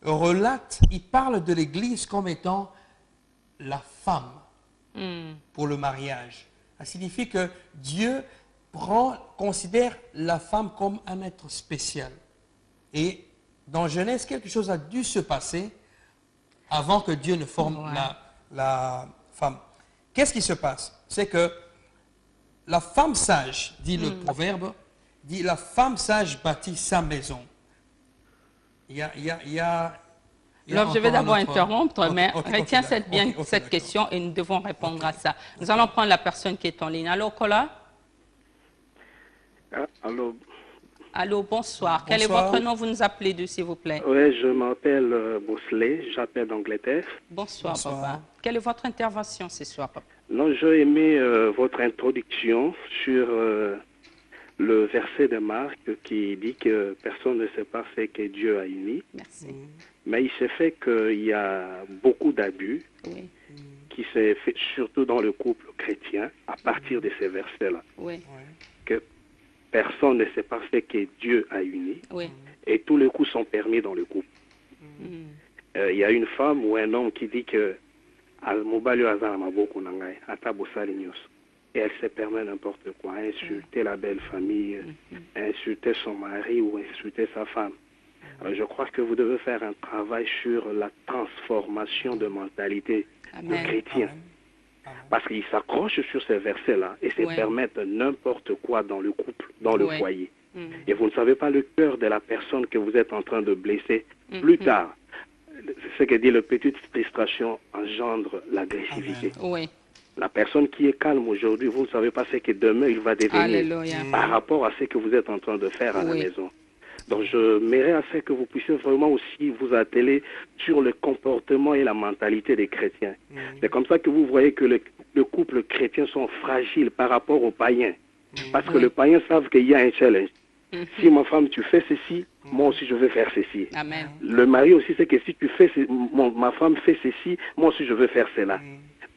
relate, il parle de l'Église comme étant la femme pour le mariage. Ça signifie que Dieu considère la femme comme un être spécial. Et dans Genèse, quelque chose a dû se passer avant que Dieu ne forme Ouais. la femme. qu'est-ce qui se passe? C'est que la femme sage, dit le proverbe, dit la femme sage bâtit sa maison. Il y a Alors, je vais d'abord interrompre, mais retiens bien cette d'accord. question et nous devons répondre à ça. Nous allons prendre la personne qui est en ligne. Allô, Kola? Allô. Allô, bonsoir. Quel est Bonsoir. votre nom? Vous nous appelez d'où, s'il vous plaît? Oui, je m'appelle Bosley, j'appelle d'Angleterre. Bonsoir, Bonsoir. papa. Quelle est votre intervention ce soir, papa? Non, j'ai aimé votre introduction sur le verset de Marc qui dit que personne ne sait pas ce que Dieu a uni. Merci. Mais il s'est fait qu'il y a beaucoup d'abus Oui, qui s'est fait surtout dans le couple chrétien à partir de ces versets-là. oui, Que personne ne sait pas ce que Dieu a uni oui. et tous les coups sont permis dans le couple. Il y a une femme ou un homme qui dit que et elle se permet n'importe quoi, insulter la belle famille, insulter son mari ou insulter sa femme. Alors, je crois que vous devez faire un travail sur la transformation de mentalité de Amen. chrétien. Parce qu'ils s'accrochent sur ces versets-là et se Ouais. permettent n'importe quoi dans le couple, dans le Ouais. foyer. Et vous ne savez pas le cœur de la personne que vous êtes en train de blesser. Plus tard, ce que dit le petite frustration engendre l'agressivité. Oui. La personne qui est calme aujourd'hui, vous ne savez pas ce que demain il va devenir Alléluia. par rapport à ce que vous êtes en train de faire à la Oui. maison. Donc je m'irais à ce que vous puissiez vraiment aussi vous atteler sur le comportement et la mentalité des chrétiens. C'est comme ça que vous voyez que le couple chrétien sont fragiles par rapport aux païens. Parce que les païens savent qu'il y a un challenge. Si ma femme, tu fais ceci, moi aussi je veux faire ceci. Amen. Le mari aussi, c'est que si tu fais, ma femme fait ceci, moi aussi je veux faire cela.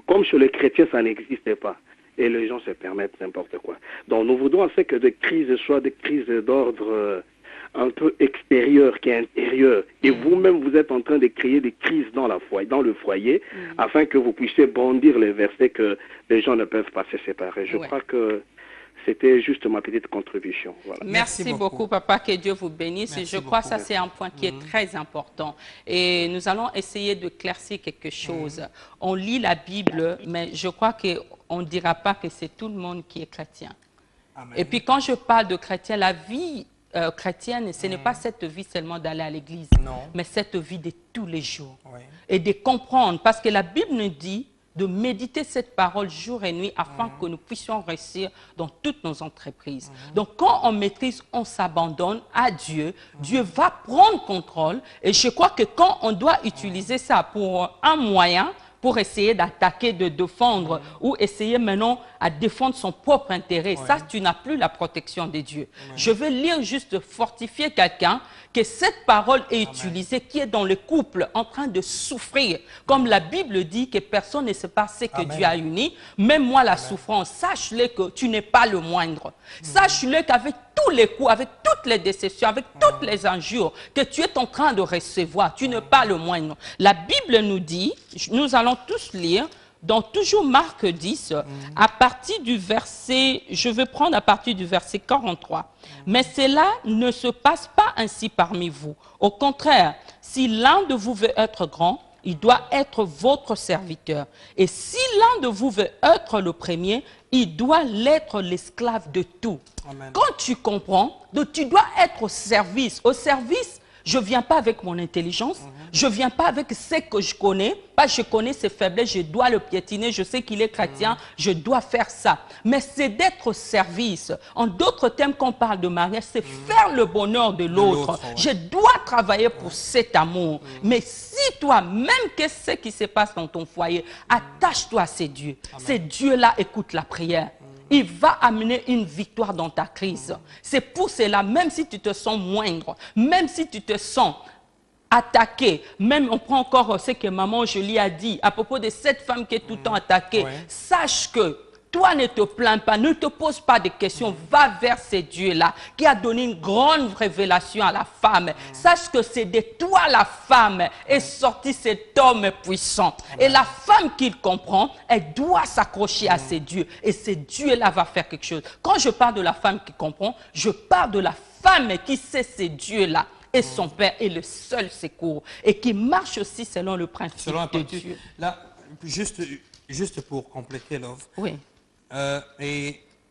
Comme chez les chrétiens, ça n'existait pas. Et les gens se permettent n'importe quoi. Donc nous voudrons que des crises soient des crises d'ordre un peu extérieur qu'intérieur. Et vous-même, vous êtes en train de créer des crises dans le foyer, afin que vous puissiez bondir les versets que les gens ne peuvent pas se séparer. Je crois que c'était juste ma petite contribution. Voilà. Merci Merci beaucoup, beaucoup. papa. Que Dieu vous bénisse. Merci Je crois que beaucoup. ça, c'est un point qui est très important. Et nous allons essayer de clarifier quelque chose. On lit la Bible, mais je crois qu'on ne dira pas que c'est tout le monde qui est chrétien. Amen. Et puis quand je parle de chrétien, la vie chrétienne, ce n'est pas cette vie seulement d'aller à l'église, Non. mais cette vie de tous les jours. Oui. Et de comprendre, parce que la Bible nous dit de méditer cette parole jour et nuit afin que nous puissions réussir dans toutes nos entreprises. Donc quand on maîtrise, on s'abandonne à Dieu, Dieu va prendre contrôle. Et je crois que quand on doit utiliser ça pour un moyen, pour essayer d'attaquer, de défendre, ou essayer maintenant à défendre son propre intérêt. Ça, tu n'as plus la protection de Dieu. Je veux lire juste fortifier quelqu'un, que cette parole est utilisée, qui est dans le couple, en train de souffrir. Comme la Bible dit que personne ne sait pas ce que Dieu a uni, même moi la souffrance, sache-le que tu n'es pas le moindre. Sache-le qu'avec tous les coups, avec toutes les déceptions, avec toutes les injures que tu es en train de recevoir, tu n'es pas le moindre. La Bible nous dit, nous allons tous lire, dans toujours Marc 10, à partir du verset, je vais prendre à partir du verset 43. Mais cela ne se passe pas ainsi parmi vous. Au contraire, si l'un de vous veut être grand, il doit être votre serviteur. Et si l'un de vous veut être le premier, il doit l'être l'esclave de tout. Amen. Quand tu comprends, donc tu dois être au service. Au service, je ne viens pas avec mon intelligence, je ne viens pas avec ce que je connais, pas je connais ses faiblesses, je dois le piétiner, je sais qu'il est chrétien, je dois faire ça. Mais c'est d'être au service. En d'autres termes, quand on parle de mariage, c'est faire le bonheur de l'autre. ouais. Je dois travailler pour cet amour. Mais si toi, même qu'est-ce qui se passe dans ton foyer, attache-toi à ces dieux. Ces dieux-là écoutent la prière. Il va amener une victoire dans ta crise. C'est pour cela, même si tu te sens moindre, même si tu te sens attaqué, même on prend encore ce que maman Jolie a dit à propos de cette femme qui est tout le temps attaquée, sache que toi, ne te plains pas, ne te pose pas de questions, va vers ces dieux-là qui a donné une grande révélation à la femme. Sache que c'est de toi, la femme, est sorti cet homme puissant. Et la femme qu'il comprend, elle doit s'accrocher à ces dieux. Et ces dieux-là va faire quelque chose. Quand je parle de la femme qui comprend, je parle de la femme qui sait ces dieux-là. Et son père est le seul secours. Et qui marche aussi selon le principe Selon un de principe. Dieu. Là, juste juste pour compléter, Love. Oui.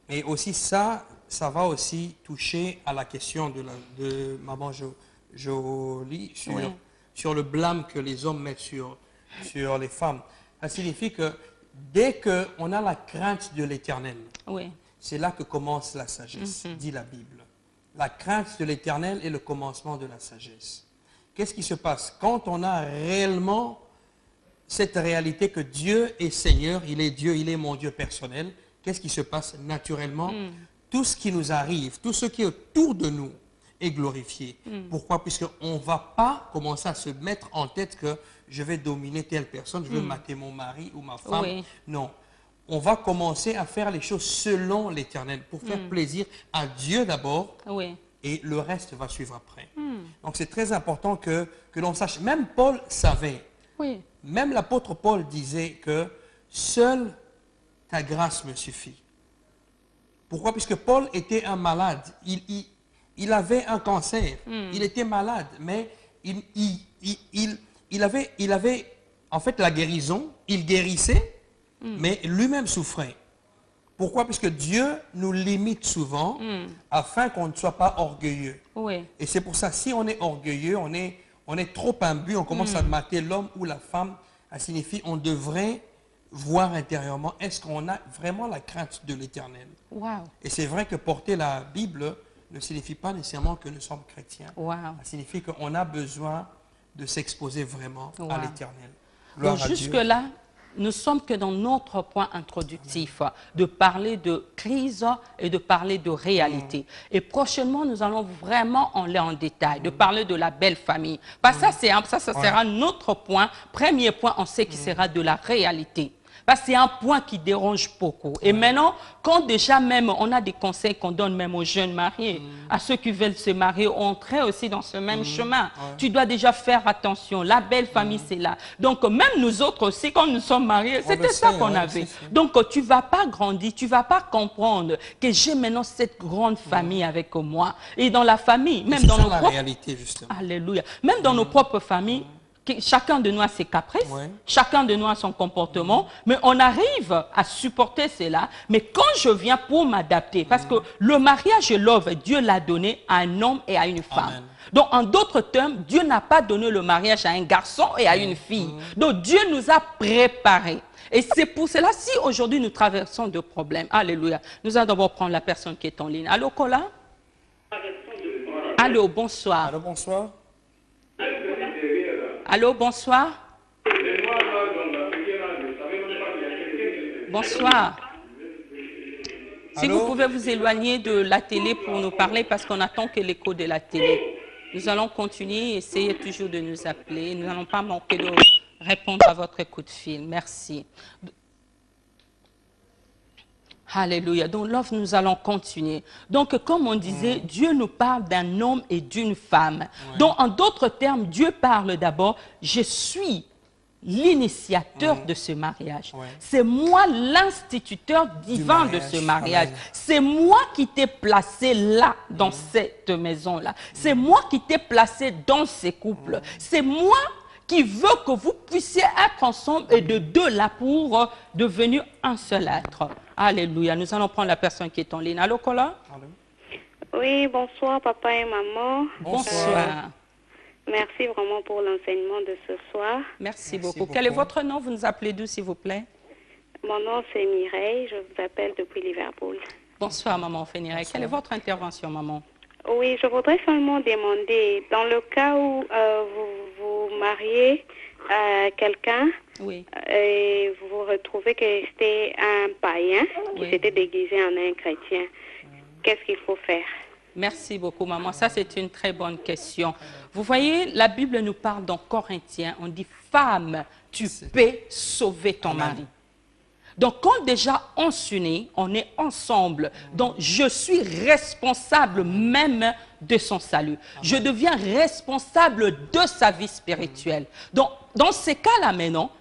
Et aussi ça va aussi toucher à la question de Maman Jolie sur le blâme que les hommes mettent sur les femmes. Ça signifie que dès qu'on a la crainte de l'Éternel, c'est là que commence la sagesse, dit la Bible. La crainte de l'Éternel est le commencement de la sagesse. Qu'est-ce qui se passe? Quand on a réellement cette réalité que Dieu est Seigneur, il est Dieu, il est mon Dieu personnel, qu'est-ce qui se passe naturellement? Tout ce qui nous arrive, tout ce qui est autour de nous est glorifié. Pourquoi? Puisqu'on ne va pas commencer à se mettre en tête que je vais dominer telle personne, je vais mater mon mari ou ma femme. Non. On va commencer à faire les choses selon l'Éternel pour faire plaisir à Dieu d'abord et le reste va suivre après. Donc c'est très important que l'on sache. Même Paul savait, même l'apôtre Paul disait que seule ta grâce me suffit. Pourquoi? Puisque Paul était un malade. Il avait un cancer. Il était malade, mais il avait en fait la guérison. Il guérissait, mais lui-même souffrait. Pourquoi? Puisque Dieu nous limite souvent afin qu'on ne soit pas orgueilleux. Et c'est pour ça, si on est orgueilleux, on est trop imbu, on commence à mater l'homme ou la femme, ça signifie qu'on devrait voir intérieurement, est-ce qu'on a vraiment la crainte de l'Éternel? Et c'est vrai que porter la Bible ne signifie pas nécessairement que nous sommes chrétiens. Ça signifie qu'on a besoin de s'exposer vraiment à l'Éternel. Donc jusque-là, nous sommes que dans notre point introductif de parler de crise et de parler de réalité. Et prochainement, nous allons vraiment aller en détail, de parler de la belle famille. Parce que ça sera notre point, premier point, on sait qu'il sera de la réalité. Parce que c'est un point qui dérange beaucoup. Et maintenant, quand déjà même, on a des conseils qu'on donne même aux jeunes mariés, à ceux qui veulent se marier, entrer aussi dans ce même chemin. Tu dois déjà faire attention. La belle famille, c'est là. Donc, même nous autres aussi, quand nous sommes mariés, c'était ça qu'on avait. Donc, tu ne vas pas grandir, tu ne vas pas comprendre que j'ai maintenant cette grande famille avec moi. Et dans la famille, même dans nos propres... réalité, justement. Alléluia. Même dans nos propres familles, chacun de nous a ses caprices, chacun de nous a son comportement, mais on arrive à supporter cela. Mais quand je viens pour m'adapter, parce que le mariage et l'œuvre, Dieu l'a donné à un homme et à une femme. Amen. Donc, en d'autres termes, Dieu n'a pas donné le mariage à un garçon et à une fille. Donc, Dieu nous a préparés. Et c'est pour cela, si aujourd'hui nous traversons de problèmes, alléluia, nous allons d'abord prendre la personne qui est en ligne. Allô, Cola? Allô, bonsoir. Allô, bonsoir. Allô, bonsoir. Bonsoir. Si vous pouvez vous éloigner de la télé pour nous parler, parce qu'on attend que l'écho de la télé. Nous allons continuer, essayer toujours de nous appeler. Nous n'allons pas manquer de répondre à votre coup de fil. Merci. Alléluia. Donc, là, nous allons continuer. Donc, comme on disait, Dieu nous parle d'un homme et d'une femme. Donc, en d'autres termes, Dieu parle d'abord, je suis l'initiateur de ce mariage. C'est moi l'instituteur divin de ce mariage. C'est moi qui t'ai placé là, dans cette maison-là. C'est moi qui t'ai placé dans ces couples. C'est moi qui veut que vous puissiez être ensemble et de deux là pour devenir un seul être. Alléluia. Nous allons prendre la personne qui est en ligne. Allô, Cola? Oui, bonsoir, papa et maman. Bonsoir. Merci vraiment pour l'enseignement de ce soir. Merci beaucoup. Quel est votre nom? Vous nous appelez d'où, s'il vous plaît? Mon nom, c'est Mireille. Je vous appelle depuis Liverpool. Bonsoir, maman Féniré. Quelle est votre intervention, maman? Oui, je voudrais seulement demander, dans le cas où vous vous mariez à quelqu'un et vous vous retrouvez que c'était un païen qui s'était déguisé en un chrétien, qu'est-ce qu'il faut faire? Merci beaucoup, maman. Ça, c'est une très bonne question. Vous voyez, la Bible nous parle dans Corinthiens. On dit, femme, tu peux sauver ton mari. Donc, quand déjà on s'unit, on est ensemble. Donc, je suis responsable même de son salut. Je deviens responsable de sa vie spirituelle. Donc, dans ces cas-là maintenant,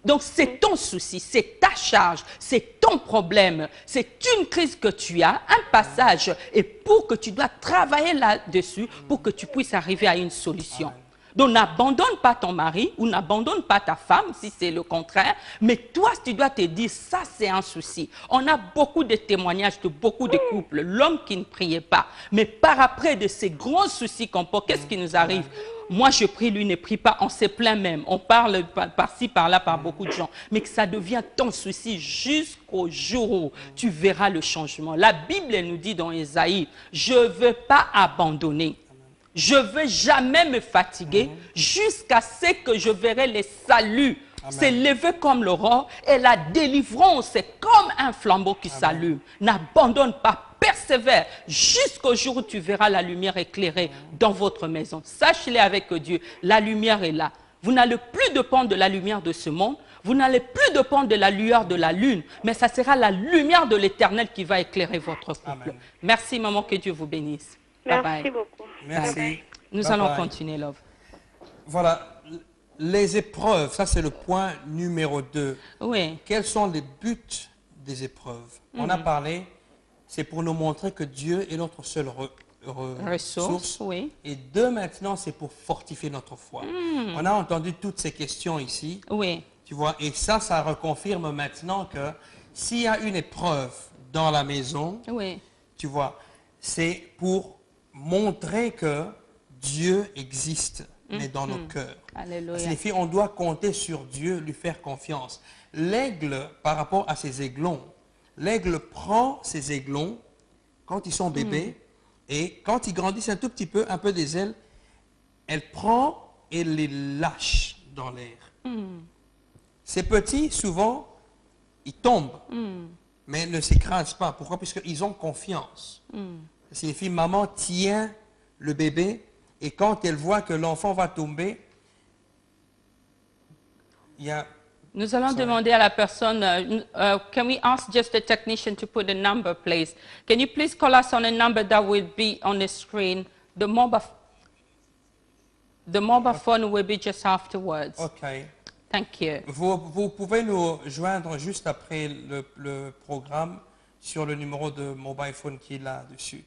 donc c'est ton souci, c'est ta charge, c'est ton problème, c'est une crise que tu as, un passage, et pour que tu dois travailler là-dessus, pour que tu puisses arriver à une solution. Donc n'abandonne pas ton mari ou n'abandonne pas ta femme si c'est le contraire, mais toi tu dois te dire ça c'est un souci. On a beaucoup de témoignages de beaucoup de couples, l'homme qui ne priait pas, mais par après de ces grands soucis qu'on porte, qu'est-ce qui nous arrive? Moi, je prie, lui ne prie pas, on se plaint même. On parle par-ci, par-là, par beaucoup de gens. Mais que ça devient ton souci jusqu'au jour où tu verras le changement. La Bible nous dit dans Ésaïe, je ne veux pas abandonner. Je ne veux jamais me fatiguer jusqu'à ce que je verrai les saluts s'élever comme l'aurore et la délivrance, c'est comme un flambeau qui s'allume. N'abandonne pas, persévère jusqu'au jour où tu verras la lumière éclairée dans votre maison. Sachez-le avec Dieu, la lumière est là. Vous n'allez plus dépendre de la lumière de ce monde, vous n'allez plus dépendre de la lueur de la lune, mais ça sera la lumière de l'Éternel qui va éclairer votre couple. Amen. Merci maman, que Dieu vous bénisse. Merci beaucoup. Merci. Bye bye. Nous allons continuer, love. Voilà, les épreuves, ça c'est le point numéro 2. Oui. Quels sont les buts des épreuves? On a parlé, c'est pour nous montrer que Dieu est notre seule ressource. Oui. Et deux, maintenant, c'est pour fortifier notre foi. On a entendu toutes ces questions ici. Oui. Tu vois, et ça reconfirme maintenant que s'il y a une épreuve dans la maison, oui. Tu vois, c'est pour montrer que Dieu existe, mais dans nos cœurs. Alléluia. Ça signifie qu'on doit compter sur Dieu, lui faire confiance. L'aigle, par rapport à ses aiglons, l'aigle prend ses aiglons quand ils sont bébés et quand ils grandissent un tout petit peu, un peu des ailes, elle prend et les lâche dans l'air. Ces petits, souvent, ils tombent, mais ne s'écrasent pas. Pourquoi? Puisqu'ils ont confiance. Ça signifie maman tient le bébé et quand elle voit que l'enfant va tomber, il y a... Nous allons demander à la personne, can we ask just the technician to put a number, please? Can you please call us on a number that will be on the screen? The mobile phone will be just afterwards. OK. Thank you. Vous pouvez nous joindre juste après le programme sur le numéro de mobile phone qui est là-dessus.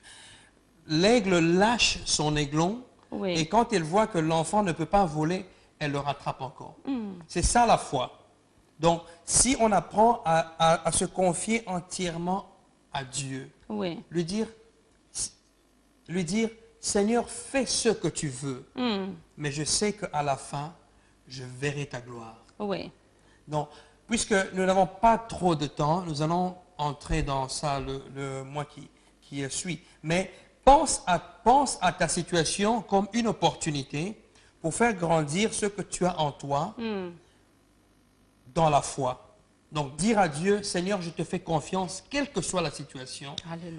L'aigle lâche son aiglon et quand elle voit que l'enfant ne peut pas voler, elle le rattrape encore. C'est ça la foi. Donc, si on apprend à se confier entièrement à Dieu, lui dire, Seigneur, fais ce que tu veux, mais je sais qu'à la fin, je verrai ta gloire. Donc, puisque nous n'avons pas trop de temps, nous allons entrer dans ça le mois qui suit. Mais pense à ta situation comme une opportunité pour faire grandir ce que tu as en toi dans la foi. Donc, dire à Dieu, Seigneur, je te fais confiance, quelle que soit la situation,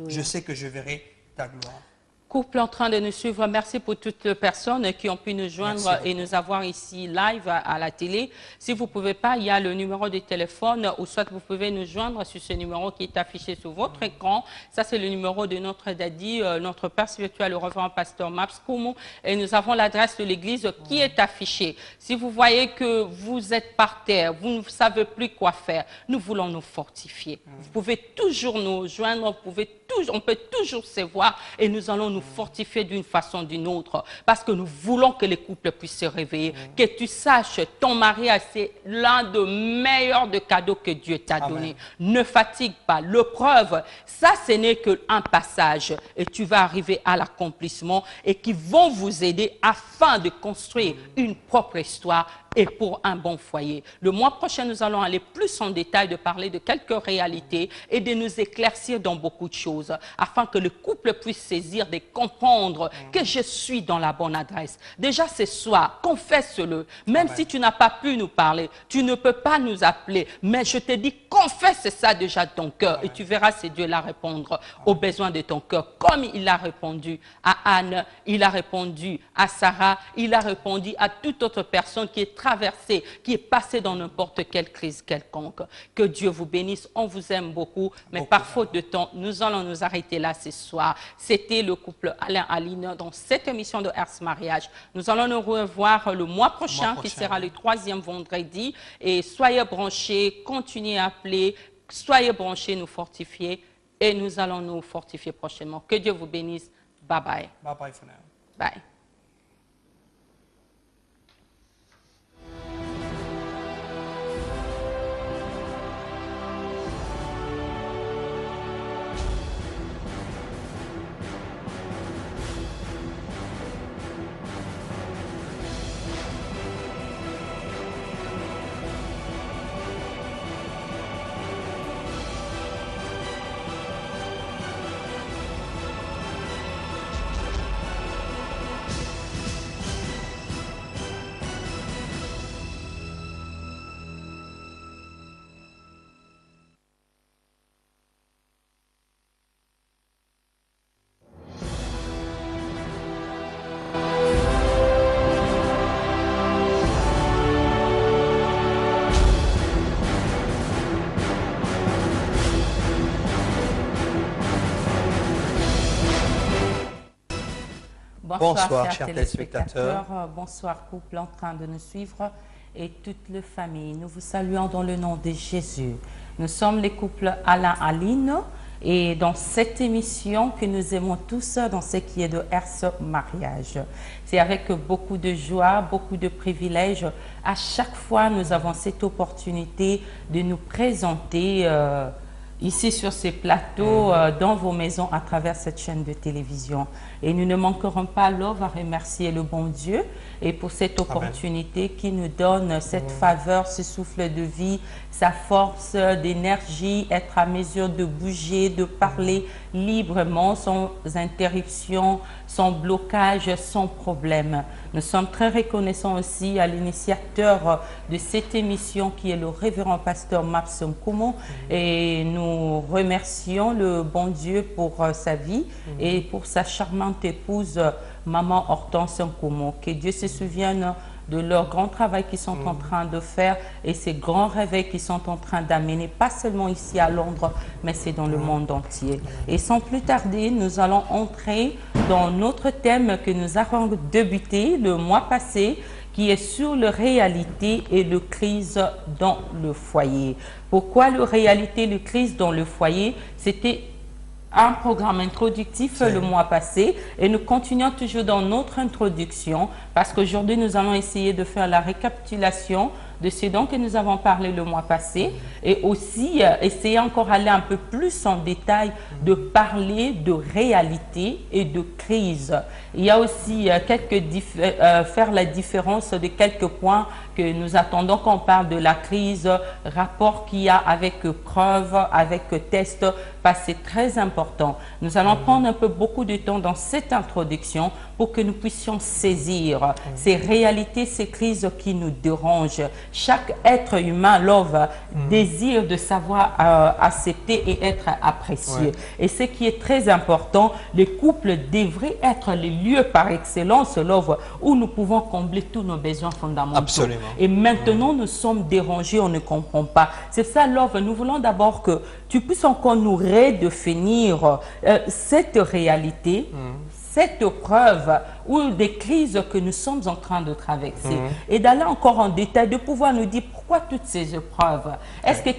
je sais que je verrai ta gloire. Couple en train de nous suivre, merci pour toutes les personnes qui ont pu nous joindre et nous avoir ici live à la télé. Si vous ne pouvez pas, il y a le numéro de téléphone ou soit vous pouvez nous joindre sur ce numéro qui est affiché sur votre écran. Ça, c'est le numéro de notre daddy, notre père spirituel, le reverend pasteur Maps Koumou. Et nous avons l'adresse de l'église qui est affichée. Si vous voyez que vous êtes par terre, vous ne savez plus quoi faire, nous voulons nous fortifier. Vous pouvez toujours nous joindre, on peut toujours se voir et nous allons nous fortifier d'une façon ou d'une autre parce que nous voulons que les couples puissent se réveiller. Que tu saches, ton mariage, c'est l'un des meilleurs de cadeaux que Dieu t'a donné. Ne fatigue pas. L'épreuve, ça, ce n'est qu'un passage et tu vas arriver à l'accomplissement et qui vont vous aider afin de construire une propre histoire et pour un bon foyer. Le mois prochain, nous allons aller plus en détail de parler de quelques réalités et de nous éclaircir dans beaucoup de choses afin que le couple puisse saisir, de comprendre que je suis dans la bonne adresse. Déjà ce soir, confesse-le. Même si tu n'as pas pu nous parler, tu ne peux pas nous appeler, mais je te dis, confesse ça déjà de ton cœur et tu verras si Dieu va répondre aux besoins de ton cœur. Comme il a répondu à Anne, il a répondu à Sarah, il a répondu à toute autre personne qui est traversée, qui est passée dans n'importe quelle crise quelconque. Que Dieu vous bénisse, on vous aime beaucoup, mais par faute de temps, nous allons nous arrêter là ce soir. C'était le couple Alain Aline dans cette émission de Ars Mariage. Nous allons nous revoir le mois prochain, qui sera le 3e vendredi. Et soyez branchés, continuez à appeler, soyez branchés, nous fortifier. Et nous allons nous fortifier prochainement. Que Dieu vous bénisse. Bye bye. Bye bye for now. Bye. Bonsoir chers téléspectateurs. Bonsoir couple en train de nous suivre et toute la famille. Nous vous saluons dans le nom de Jésus. Nous sommes les couples Alain-Aline et dans cette émission que nous aimons tous dans ce qui est de Ers Mariage. C'est avec beaucoup de joie, beaucoup de privilèges. À chaque fois, nous avons cette opportunité de nous présenter ici sur ces plateaux, dans vos maisons, à travers cette chaîne de télévision. Et nous ne manquerons pas alors à remercier le bon Dieu et pour cette opportunité qui nous donne cette faveur, ce souffle de vie, sa force d'énergie, être à mesure de bouger, de parler librement, sans interruption, sans blocage, sans problème. Nous sommes très reconnaissants aussi à l'initiateur de cette émission qui est le révérend pasteur Mapps Nkumu et nous remercions le bon Dieu pour sa vie et pour sa charmante épouse maman Hortense Nkumu. Que Dieu se souvienne de leur grand travail qu'ils sont en train de faire et ces grands réveils qu'ils sont en train d'amener, pas seulement ici à Londres, mais c'est dans le monde entier. Et sans plus tarder, nous allons entrer dans notre thème que nous avons débuté le mois passé, qui est sur la réalité et la crise dans le foyer. Pourquoi la réalité et la crise dans le foyer? C'était un programme introductif le mois passé et nous continuons toujours dans notre introduction parce qu'aujourd'hui nous allons essayer de faire la récapitulation de ce dont que nous avons parlé le mois passé et aussi essayer encore d'aller un peu plus en détail de parler de réalité et de crise. Il y a aussi faire la différence de quelques points que nous attendons quand on parle de la crise, rapport qu'il y a avec preuve, avec test, parce que c'est très important. Nous allons prendre un peu beaucoup de temps dans cette introduction pour que nous puissions saisir ces réalités, ces crises qui nous dérangent. Chaque être humain, désire de savoir accepter et être apprécié. Et ce qui est très important, les couples devraient être les lieux par excellence, où nous pouvons combler tous nos besoins fondamentaux. Absolument. Et maintenant, nous sommes dérangés, on ne comprend pas. C'est ça, nous voulons d'abord que tu puisses encore nous redéfinir cette réalité, cette preuve ou des crises que nous sommes en train de traverser et d'aller encore en détail, de pouvoir nous dire pourquoi toutes ces épreuves,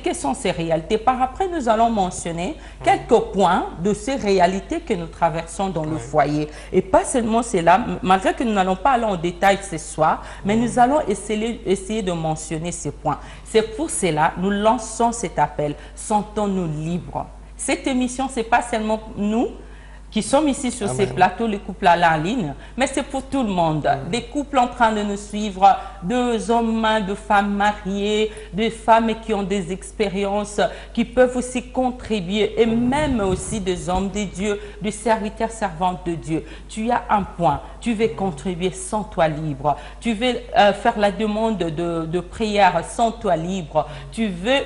quelles sont ces réalités. Par après, nous allons mentionner quelques points de ces réalités que nous traversons dans le foyer. Et pas seulement cela, malgré que nous n'allons pas aller en détail ce soir, mais nous allons essayer de mentionner ces points. C'est pour cela nous lançons cet appel, sentons-nous libres. Cette émission, ce n'est pas seulement nous qui sommes ici sur ces plateaux, les couples à la ligne, mais c'est pour tout le monde. Des couples en train de nous suivre, deux hommes, deux femmes mariées, des femmes qui ont des expériences, qui peuvent aussi contribuer, et même aussi des hommes de Dieu, des serviteurs, servantes de Dieu. Tu as un point, tu veux contribuer, sens-toi libre. Tu veux faire la demande de prière, sens-toi libre. Tu veux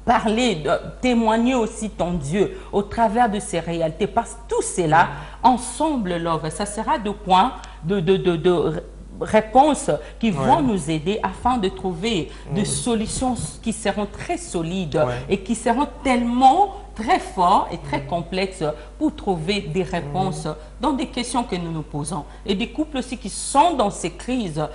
parler, témoigner aussi ton Dieu au travers de ces réalités. Parce que tout cela, ensemble, ça sera de points de réponses qui vont nous aider afin de trouver des solutions qui seront très solides et qui seront tellement très forts et très complexes pour trouver des réponses dans des questions que nous nous posons. Et des couples aussi qui sont dans ces crises,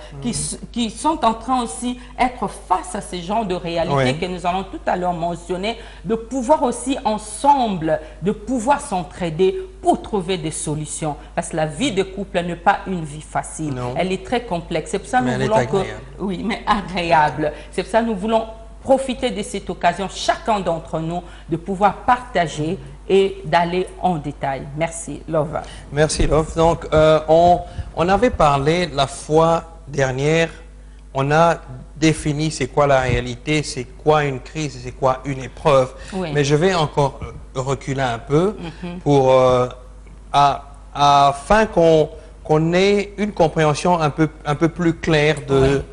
qui sont en train aussi d'être face à ces genres de réalités que nous allons tout à l'heure mentionner, de pouvoir aussi ensemble, de pouvoir s'entraider pour trouver des solutions. Parce que la vie de couple n'est pas une vie facile. Non. Elle est très complexe. C'est pour ça que nous voulons oui, mais agréable. C'est pour ça que nous voulons profiter de cette occasion, chacun d'entre nous, de pouvoir partager et d'aller en détail. Merci, Love. Merci, Love. Donc, on avait parlé la fois dernière, on a défini c'est quoi la réalité, c'est quoi une crise, c'est quoi une épreuve. Oui. Mais je vais encore reculer un peu pour, afin qu'on ait une compréhension un peu plus claire de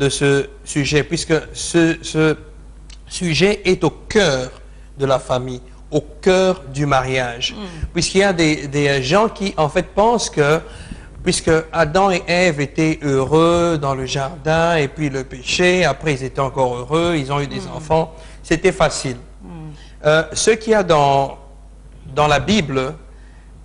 ce sujet, puisque ce sujet est au cœur de la famille, au cœur du mariage. Puisqu'il y a des gens qui, en fait, pensent que, puisque Adam et Ève étaient heureux dans le jardin, et puis le péché, après ils étaient encore heureux, ils ont eu des enfants, c'était facile. Ce qu'il y a dans la Bible,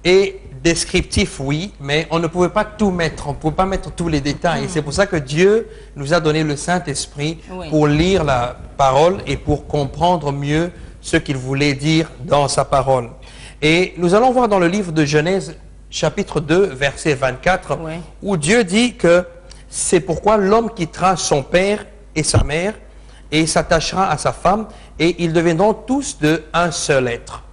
Et descriptif, oui, mais on ne pouvait pas tout mettre, on ne pouvait pas mettre tous les détails. C'est pour ça que Dieu nous a donné le Saint-Esprit pour lire la parole et pour comprendre mieux ce qu'il voulait dire dans sa parole. Et nous allons voir dans le livre de Genèse, chapitre 2, verset 24, où Dieu dit que c'est pourquoi l'homme quittera son père et sa mère et s'attachera à sa femme et ils deviendront tous de un seul être.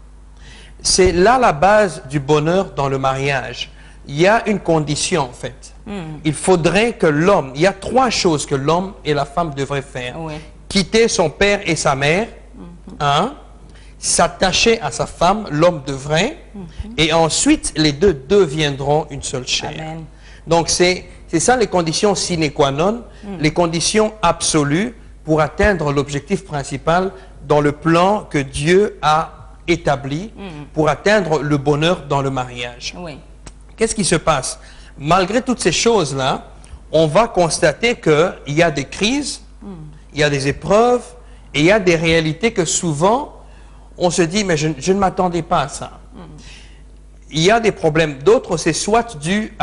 C'est là la base du bonheur dans le mariage. Il y a une condition en fait. Il faudrait que l'homme, il y a 3 choses que l'homme et la femme devraient faire. Quitter son père et sa mère, s'attacher à sa femme, l'homme devrait, et ensuite les deux deviendront une seule chair. Amen. Donc c'est ça les conditions sine qua non, les conditions absolues pour atteindre l'objectif principal dans le plan que Dieu a établi pour atteindre le bonheur dans le mariage. Qu'est-ce qui se passe? Malgré toutes ces choses-là, on va constater qu'il y a des crises, il y a des épreuves, et il y a des réalités que souvent, on se dit, mais je ne m'attendais pas à ça. Il y a des problèmes. D'autres, c'est soit dû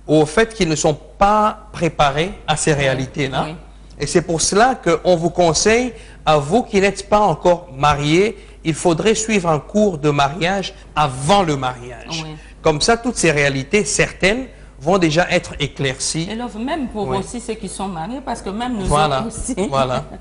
au fait qu'ils ne sont pas préparés à ces réalités-là. Et c'est pour cela qu'on vous conseille, à vous qui n'êtes pas encore mariés, il faudrait suivre un cours de mariage avant le mariage. Comme ça, toutes ces réalités, certaines, vont déjà être éclaircies. Et même pour aussi ceux qui sont mariés, parce que même nous autres aussi,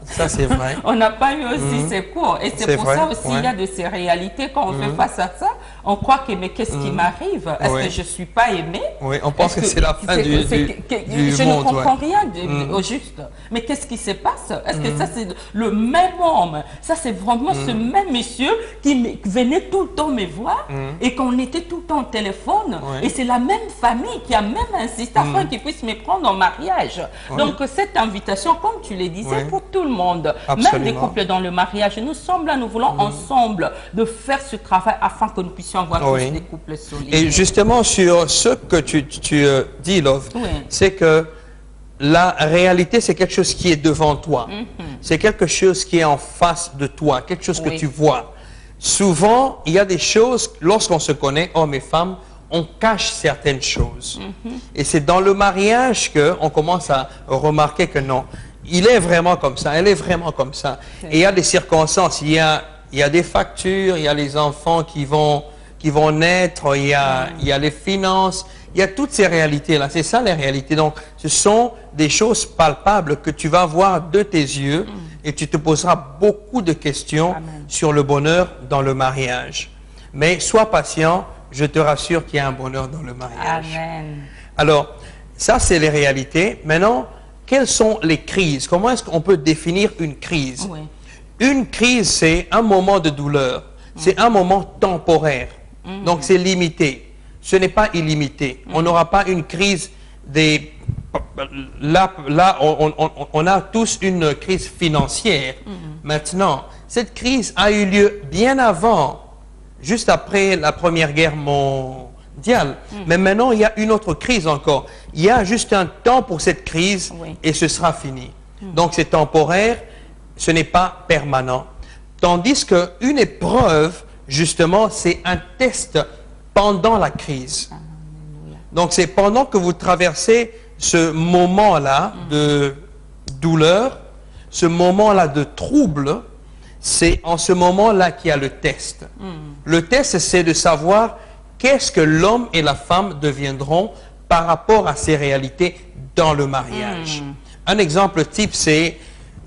ça c'est vrai. On n'a pas eu aussi ces cours. Et c'est pour ça aussi, il y a de ces réalités, quand on fait face à ça, on croit que, mais qu'est-ce qui m'arrive? Est-ce que je ne suis pas aimé? On pense que c'est la fin du monde. Je ne comprends rien au juste. Mais qu'est-ce qui se passe? Est-ce que ça c'est le même homme? Ça c'est vraiment ce même monsieur qui venait tout le temps me voir et qu'on était tout le temps au téléphone. Et c'est la même famille qui a même insisté afin qu'il puisse me prendre en mariage. Donc cette invitation, comme tu le disais, pour tout le monde, même les couples dans le mariage, nous sommes là, nous voulons ensemble de faire ce travail afin que nous puissions avoir tous des couples solides. Et justement sur ce que tu dis, Love, c'est que la réalité c'est quelque chose qui est devant toi. C'est quelque chose qui est en face de toi, quelque chose que tu vois. Souvent, il y a des choses, lorsqu'on se connaît, hommes et femmes, on cache certaines choses. Et c'est dans le mariage qu'on commence à remarquer que non, il est vraiment comme ça, elle est vraiment comme ça. Et il y a des circonstances, il y a des factures, il y a les enfants qui vont naître, il y a les finances, il y a toutes ces réalités-là. C'est ça les réalités. Donc, ce sont des choses palpables que tu vas voir de tes yeux et tu te poseras beaucoup de questions sur le bonheur dans le mariage. Mais sois patient. Je te rassure qu'il y a un bonheur dans le mariage. Amen. Alors, ça, c'est les réalités. Maintenant, quelles sont les crises? Comment est-ce qu'on peut définir une crise? Une crise, c'est un moment de douleur. C'est un moment temporaire. Donc, c'est limité. Ce n'est pas illimité. On n'aura pas une crise des... Là, on a tous une crise financière. Maintenant, cette crise a eu lieu bien avant, juste après la Première Guerre mondiale. Mais maintenant, il y a une autre crise encore. Il y a juste un temps pour cette crise et ce sera fini. Donc, c'est temporaire, ce n'est pas permanent. Tandis qu'une épreuve, justement, c'est un test pendant la crise. Donc, c'est pendant que vous traversez ce moment-là de douleur, ce moment-là de trouble, c'est en ce moment-là qu'il y a le test. Le test, c'est de savoir qu'est-ce que l'homme et la femme deviendront par rapport à ces réalités dans le mariage. Un exemple type, c'est,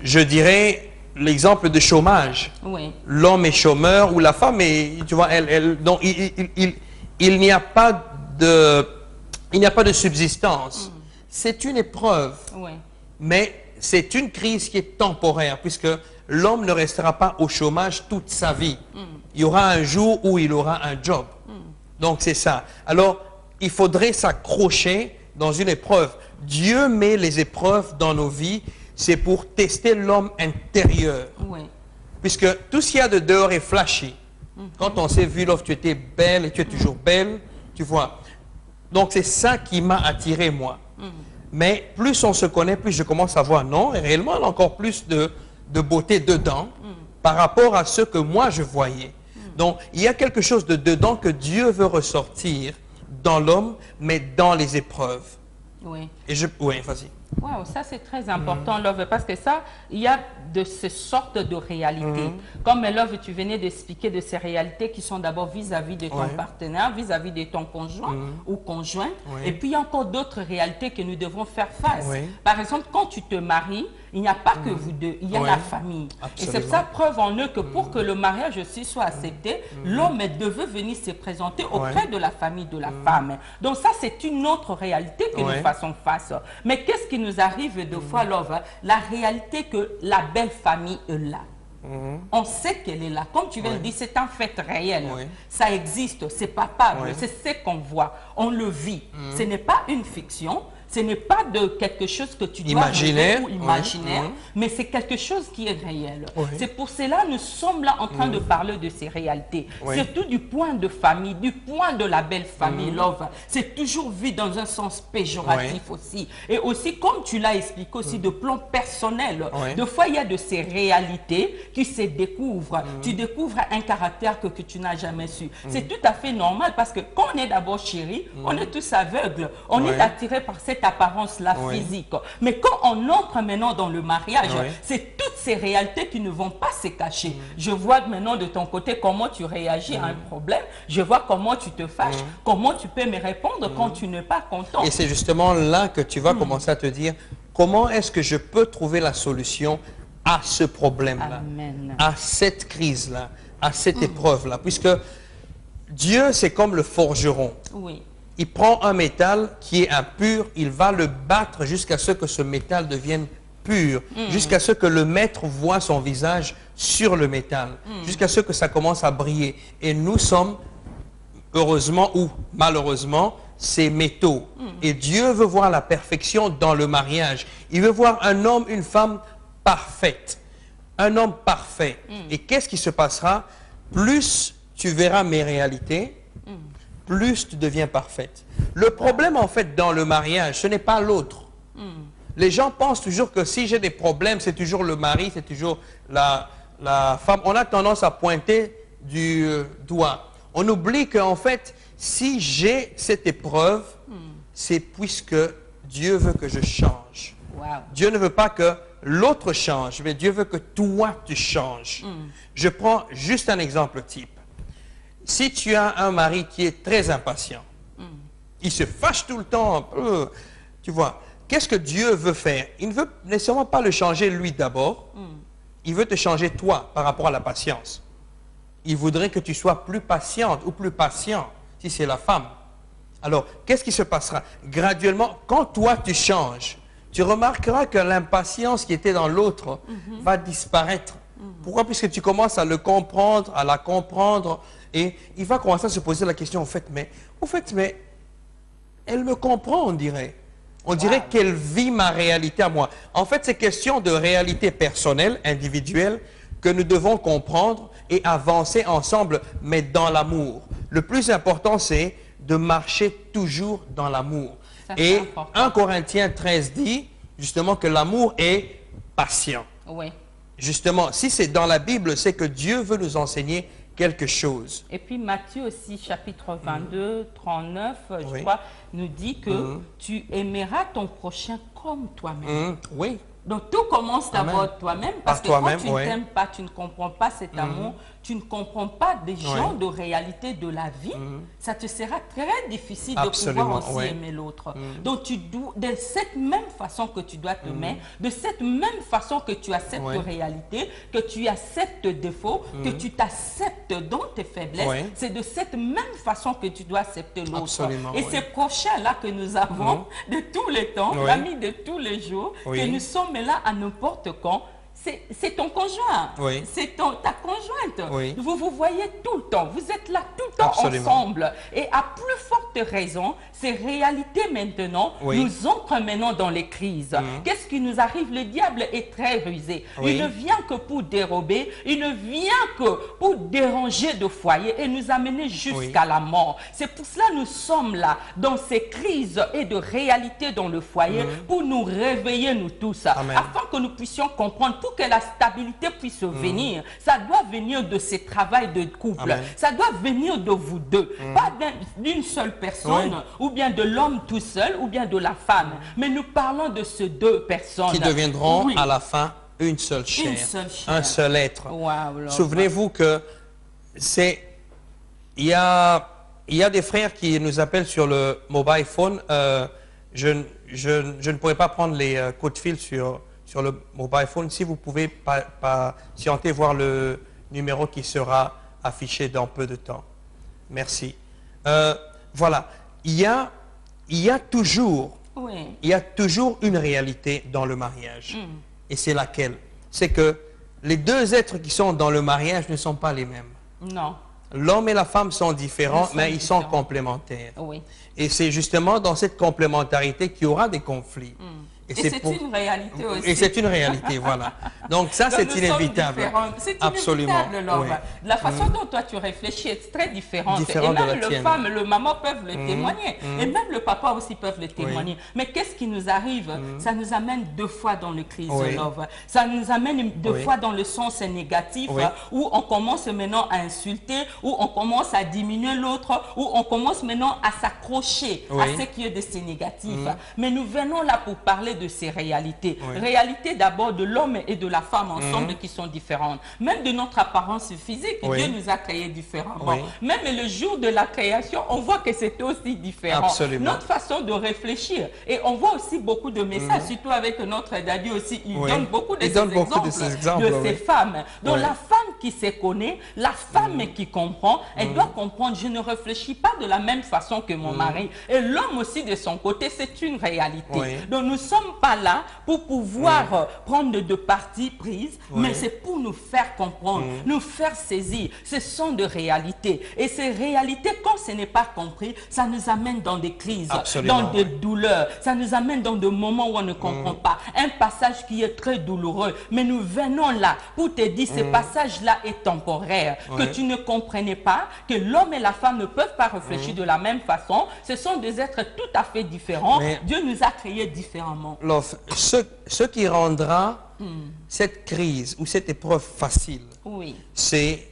je dirais, l'exemple de chômage. L'homme est chômeur ou la femme est, tu vois, donc il n'y a pas de subsistance. C'est une épreuve, mais c'est une crise qui est temporaire, puisque l'homme ne restera pas au chômage toute sa vie. Il y aura un jour où il aura un job. Donc c'est ça. Alors, il faudrait s'accrocher dans une épreuve. Dieu met les épreuves dans nos vies, c'est pour tester l'homme intérieur. Puisque tout ce qu'il y a de dehors est flashy. Quand on s'est vu, tu étais belle et tu es toujours belle, tu vois. Donc c'est ça qui m'a attiré, moi. Mais plus on se connaît, plus je commence à voir, non, réellement, il y a encore plus de beauté dedans par rapport à ce que moi je voyais. Donc, il y a quelque chose de dedans que Dieu veut ressortir dans l'homme, mais dans les épreuves. Oui. Oui, vas-y. Wow, ça c'est très important, Love, parce que ça, il y a de ces sortes de réalités. Comme Love, tu venais d'expliquer de ces réalités qui sont d'abord vis-à-vis de ton partenaire, vis-à-vis de ton conjoint ou conjointe. Et puis il y a encore d'autres réalités que nous devons faire face. Par exemple, quand tu te maries, il n'y a pas que vous deux, il y a la famille. Absolument. Et c'est ça preuve en eux que pour que le mariage aussi soit accepté, l'homme devait venir se présenter auprès de la famille de la femme. Donc ça, c'est une autre réalité que nous faisons face. Mais qu'est-ce qui nous arrive deux fois, Love? La réalité que la belle famille est là. On sait qu'elle est là. Comme tu viens de dire, c'est un fait réel. Ça existe, c'est palpable, c'est ce qu'on voit. On le vit. Ce n'est pas une fiction. Ce n'est pas de quelque chose que tu dois imaginaire, ou imaginaire, mais c'est quelque chose qui est réel. C'est pour cela que nous sommes là en train de parler de ces réalités. Surtout du point de famille, du point de la belle famille, Love. C'est toujours vu dans un sens péjoratif aussi. Et aussi, comme tu l'as expliqué aussi, de plan personnel. Des fois, il y a de ces réalités qui se découvrent. Tu découvres un caractère que tu n'as jamais su. C'est tout à fait normal parce que quand on est d'abord chéri, on est tous aveugles. On est attiré par cette apparence-là physique. Mais quand on entre maintenant dans le mariage, c'est toutes ces réalités qui ne vont pas se cacher. Je vois maintenant de ton côté comment tu réagis à un problème. Je vois comment tu te fâches, comment tu peux me répondre quand tu n'es pas content. Et c'est justement là que tu vas commencer à te dire, comment est-ce que je peux trouver la solution à ce problème-là, à cette crise-là, à cette épreuve-là. Puisque Dieu, c'est comme le forgeron. Il prend un métal qui est impur, il va le battre jusqu'à ce que ce métal devienne pur, jusqu'à ce que le maître voit son visage sur le métal, jusqu'à ce que ça commence à briller. Et nous sommes, heureusement ou malheureusement, ces métaux. Et Dieu veut voir la perfection dans le mariage. Il veut voir un homme, une femme parfaite. Un homme parfait. Et qu'est-ce qui se passera? Plus tu verras mes réalités, plus tu deviens parfaite. Le problème, en fait, dans le mariage, ce n'est pas l'autre. Les gens pensent toujours que si j'ai des problèmes, c'est toujours le mari, c'est toujours la femme. On a tendance à pointer du doigt. On oublie qu'en fait, si j'ai cette épreuve, c'est puisque Dieu veut que je change. Dieu ne veut pas que l'autre change, mais Dieu veut que toi, tu changes. Je prends juste un exemple type. Si tu as un mari qui est très impatient, il se fâche tout le temps, tu vois, qu'est-ce que Dieu veut faire? Il ne veut nécessairement pas le changer lui d'abord, il veut te changer toi par rapport à la patience. Il voudrait que tu sois plus patiente ou plus patient, si c'est la femme. Alors, qu'est-ce qui se passera? Graduellement, quand toi tu changes, tu remarqueras que l'impatience qui était dans l'autre va disparaître. Pourquoi? Puisque tu commences à le comprendre, à la comprendre, et il va commencer à se poser la question, au fait, mais elle me comprend, on dirait. On dirait qu'elle vit ma réalité à moi. En fait, c'est question de réalité personnelle, individuelle, que nous devons comprendre et avancer ensemble, mais dans l'amour. Le plus important, c'est de marcher toujours dans l'amour. Et 1 Corinthiens 13 dit, justement, que l'amour est patient. Justement, si c'est dans la Bible, c'est que Dieu veut nous enseigner quelque chose. Et puis Matthieu aussi, chapitre 22, 39, je crois, nous dit que tu aimeras ton prochain comme toi-même. Donc tout commence d'abord toi-même, parce que quand tu ne t'aimes pas, tu ne comprends pas cet amour, tu ne comprends pas des genres de réalité de la vie, ça te sera très difficile de pouvoir aussi aimer l'autre. Donc tu dois, de cette même façon que tu dois t'aimer, de cette même façon que tu acceptes réalité, que tu acceptes tes défauts, que tu t'acceptes dans tes faiblesses, c'est de cette même façon que tu dois accepter l'autre. Et ces prochains-là que nous avons de tous les temps, l'ami de tous les jours, que nous sommes là à n'importe quand, c'est ton conjoint, c'est ta conjointe. Vous vous voyez tout le temps, vous êtes là tout le temps ensemble. Et à plus forte raison, ces réalités maintenant nous entrent maintenant dans les crises. Qu'est-ce qui nous arrive? Le diable est très rusé. Il ne vient que pour dérober, il ne vient que pour déranger de foyer et nous amener jusqu'à la mort. C'est pour cela que nous sommes là, dans ces crises et de réalités dans le foyer, pour nous réveiller nous tous, afin que nous puissions comprendre, pour pour que la stabilité puisse venir, ça doit venir de ce travail de couple. Amen. Ça doit venir de vous deux. Pas d'une seule personne, ou bien de l'homme tout seul, ou bien de la femme. Mais nous parlons de ces deux personnes. Qui deviendront à la fin une seule chair, un seul être. Wow, souvenez-vous que il y a des frères qui nous appellent sur le mobile phone. Je ne pourrais pas prendre les coups de fil sur le mobile phone. Si vous pouvez patienter, voir le numéro qui sera affiché dans peu de temps. Merci. Voilà. Il y a toujours une réalité dans le mariage. Et c'est laquelle? C'est que les deux êtres qui sont dans le mariage ne sont pas les mêmes. Non. L'homme et la femme sont différents, mais ils sont complémentaires. Oui. Et c'est justement dans cette complémentarité qu'il y aura des conflits. Et c'est une réalité aussi. Et c'est une réalité, voilà. Donc ça, c'est inévitable. C'est absolument. Inévitable, oui. La façon dont toi tu réfléchis est très différente. Différent et même de la le tienne. femme, le maman peuvent le témoigner. Et même le papa aussi peuvent le témoigner. Mais qu'est-ce qui nous arrive? Ça nous amène deux fois dans le crise love. Ça nous amène deux fois dans le sens négatif, où on commence maintenant à insulter, où on commence à diminuer l'autre, où on commence maintenant à s'accrocher à ce qui est de ces négatifs. Mais nous venons là pour parler de ces réalités. Réalités d'abord de l'homme et de la femme ensemble qui sont différentes. Même de notre apparence physique, Dieu nous a créés différemment. Même le jour de la création, on voit que c'est aussi différent. Absolument. Notre façon de réfléchir. Et on voit aussi beaucoup de messages, surtout avec notre daddy aussi. Il donne beaucoup de ces exemples de ces femmes. Donc la femme qui se connaît, la femme qui comprend, elle doit comprendre, je ne réfléchis pas de la même façon que mon mari. Et l'homme aussi de son côté, c'est une réalité. Donc nous ne sommes pas là pour pouvoir prendre de parties prises, mais c'est pour nous faire comprendre, nous faire saisir. Ce sont des réalités. Et ces réalités, quand ce n'est pas compris, ça nous amène dans des crises, dans des douleurs. Ça nous amène dans des moments où on ne comprend pas. Un passage qui est très douloureux. Mais nous venons là pour te dire, ce passage-là est temporaire. Que tu ne comprenais pas, que l'homme et la femme ne peuvent pas réfléchir de la même façon. Ce sont des êtres tout à fait différents. Mais Dieu nous a créés différemment. Ce qui rendra cette crise ou cette épreuve facile, c'est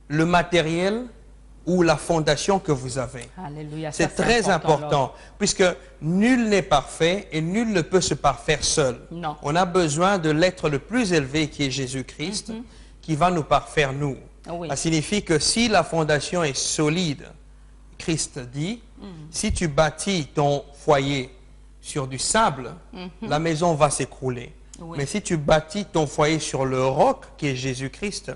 le matériel ou la fondation que vous avez. C'est très important, puisque nul n'est parfait et nul ne peut se parfaire seul. Non. On a besoin de l'être le plus élevé qui est Jésus-Christ, qui va nous parfaire nous. Ça signifie que si la fondation est solide, Christ dit, si tu bâtis ton foyer sur du sable, la maison va s'écrouler. Mais si tu bâtis ton foyer sur le roc, qui est Jésus-Christ,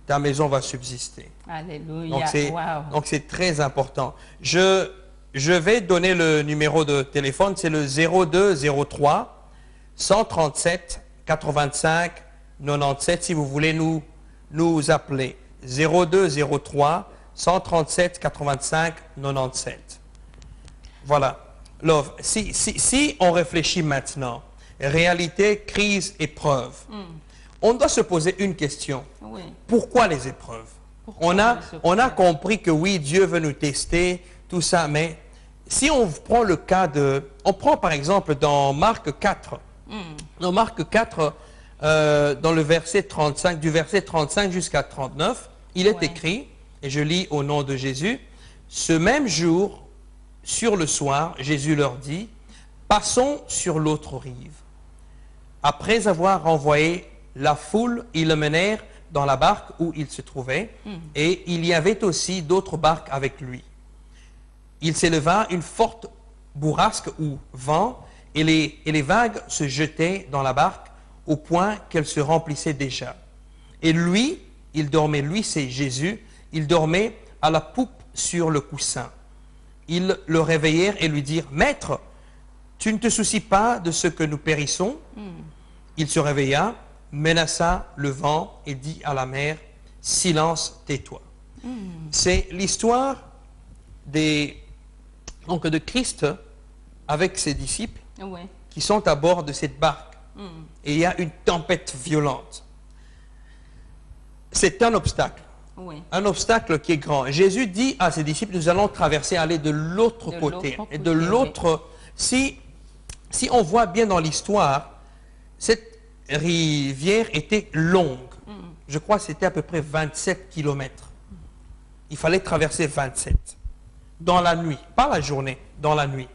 ta maison va subsister. Alléluia. Donc c'est très important. Je vais donner le numéro de téléphone, c'est le 0203 137 85 97, si vous voulez nous appeler. 0203 137 85 97. Voilà. Love, si on réfléchit maintenant, réalité, crise, épreuve, on doit se poser une question. Pourquoi les épreuves? On a compris que oui, Dieu veut nous tester, tout ça, mais si on prend le cas de... On prend par exemple dans Marc 4. Dans Marc 4, dans le verset 35, du verset 35 jusqu'à 39, il est écrit, et je lis au nom de Jésus, « Ce même jour, sur le soir, Jésus leur dit, « Passons sur l'autre rive. » Après avoir renvoyé la foule, ils le menèrent dans la barque où il se trouvait, et il y avait aussi d'autres barques avec lui. Il s'éleva une forte bourrasque ou vent, et les vagues se jetaient dans la barque au point qu'elle se remplissait déjà. Et lui, il dormait, lui c'est Jésus, il dormait à la poupe sur le coussin. Ils le réveillèrent et lui dirent, « Maître, tu ne te soucies pas de ce que nous périssons ?» Il se réveilla, menaça le vent et dit à la mer, « Silence, tais-toi. » C'est l'histoire de Christ avec ses disciples qui sont à bord de cette barque. Et il y a une tempête violente. C'est un obstacle. Un obstacle qui est grand. Jésus dit à ses disciples, nous allons traverser, aller de l'autre côté. Et de l'autre, si on voit bien dans l'histoire, rivière était longue. Je crois que c'était à peu près 27 kilomètres. Il fallait traverser 27. Dans la nuit, pas la journée, dans la nuit.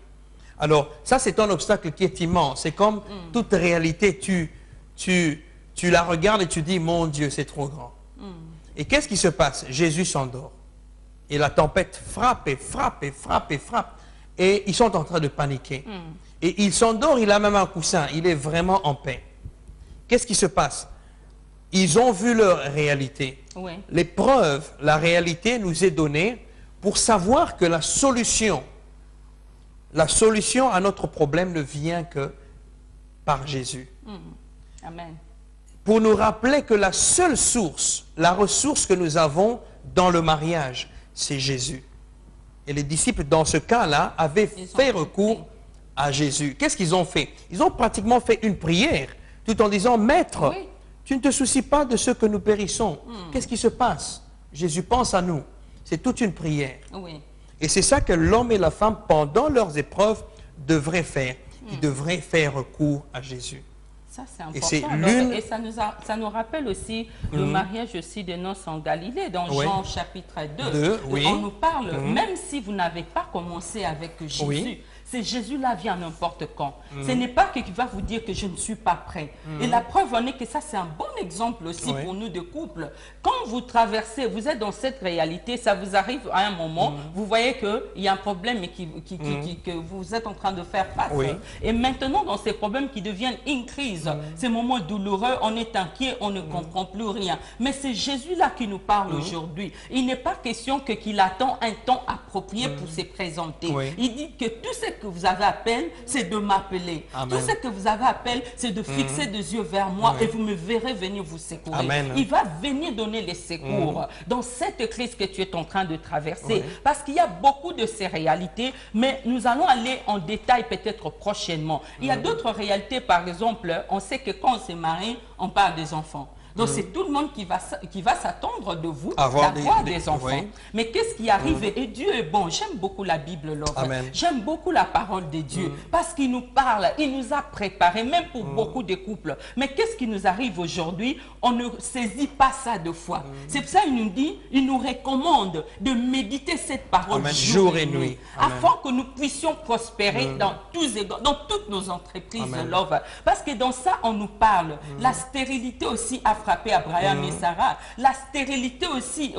Alors, ça c'est un obstacle qui est immense. C'est comme toute réalité, tu la regardes et tu dis, mon Dieu, c'est trop grand. Et qu'est-ce qui se passe? Jésus s'endort. Et la tempête frappe et frappe et frappe et frappe. Et ils sont en train de paniquer. Et il s'endort, il a même un coussin. Il est vraiment en paix. Qu'est-ce qui se passe? Ils ont vu leur réalité. Oui. L'épreuve, la réalité nous est donnée pour savoir que la solution à notre problème ne vient que par Jésus. Amen. Pour nous rappeler que la seule source, la ressource que nous avons dans le mariage, c'est Jésus. Et les disciples, dans ce cas-là, avaient fait recours à Jésus. Qu'est-ce qu'ils ont fait? Ils ont pratiquement fait une prière, tout en disant, Maître, tu ne te soucies pas de ce que nous périssons. Qu'est-ce qui se passe? Jésus pense à nous. C'est toute une prière. Oui. Et c'est ça que l'homme et la femme, pendant leurs épreuves, devraient faire. Ils devraient faire recours à Jésus. Ça, c'est important. Et et ça nous rappelle aussi le mariage aussi de noces en Galilée, dans Jean chapitre 2. On nous parle, même si vous n'avez pas commencé avec Jésus, c'est Jésus là vient n'importe quand. Ce n'est pas qu'il va vous dire que je ne suis pas prêt. Et la preuve en est que ça, c'est un bon exemple aussi pour nous de couple. Quand vous traversez, vous êtes dans cette réalité, ça vous arrive à un moment, vous voyez qu'il y a un problème et que vous êtes en train de faire face. Et maintenant, dans ces problèmes qui deviennent une crise, ces moments douloureux, on est inquiet, on ne comprend plus rien. Mais c'est Jésus là qui nous parle aujourd'hui. Il n'est pas question qu'il attend un temps approprié pour se présenter. Il dit que tout ce que vous avez appelé, c'est de m'appeler. Tout ce que vous avez appelé, c'est de fixer des yeux vers moi et vous me verrez venir vous secourir. Amen. Il va venir donner les secours dans cette crise que tu es en train de traverser. Parce qu'il y a beaucoup de ces réalités, mais nous allons aller en détail peut-être prochainement. Il y a d'autres réalités, par exemple, on sait que quand on se marie, on parle des enfants. Donc c'est tout le monde qui va s'attendre de vous d'avoir des enfants. Mais qu'est-ce qui arrive? Et Dieu est bon. J'aime beaucoup la Bible, j'aime beaucoup la parole de Dieu. Parce qu'il nous parle, il nous a préparé, même pour beaucoup de couples. Mais qu'est-ce qui nous arrive aujourd'hui? On ne saisit pas ça deux fois. C'est pour ça qu'il nous dit, il nous recommande de méditer cette parole jour et nuit. Afin que nous puissions prospérer dans toutes nos entreprises, Love. Parce que dans ça, on nous parle. La stérilité aussi a frappé Abraham et Sarah. La stérilité aussi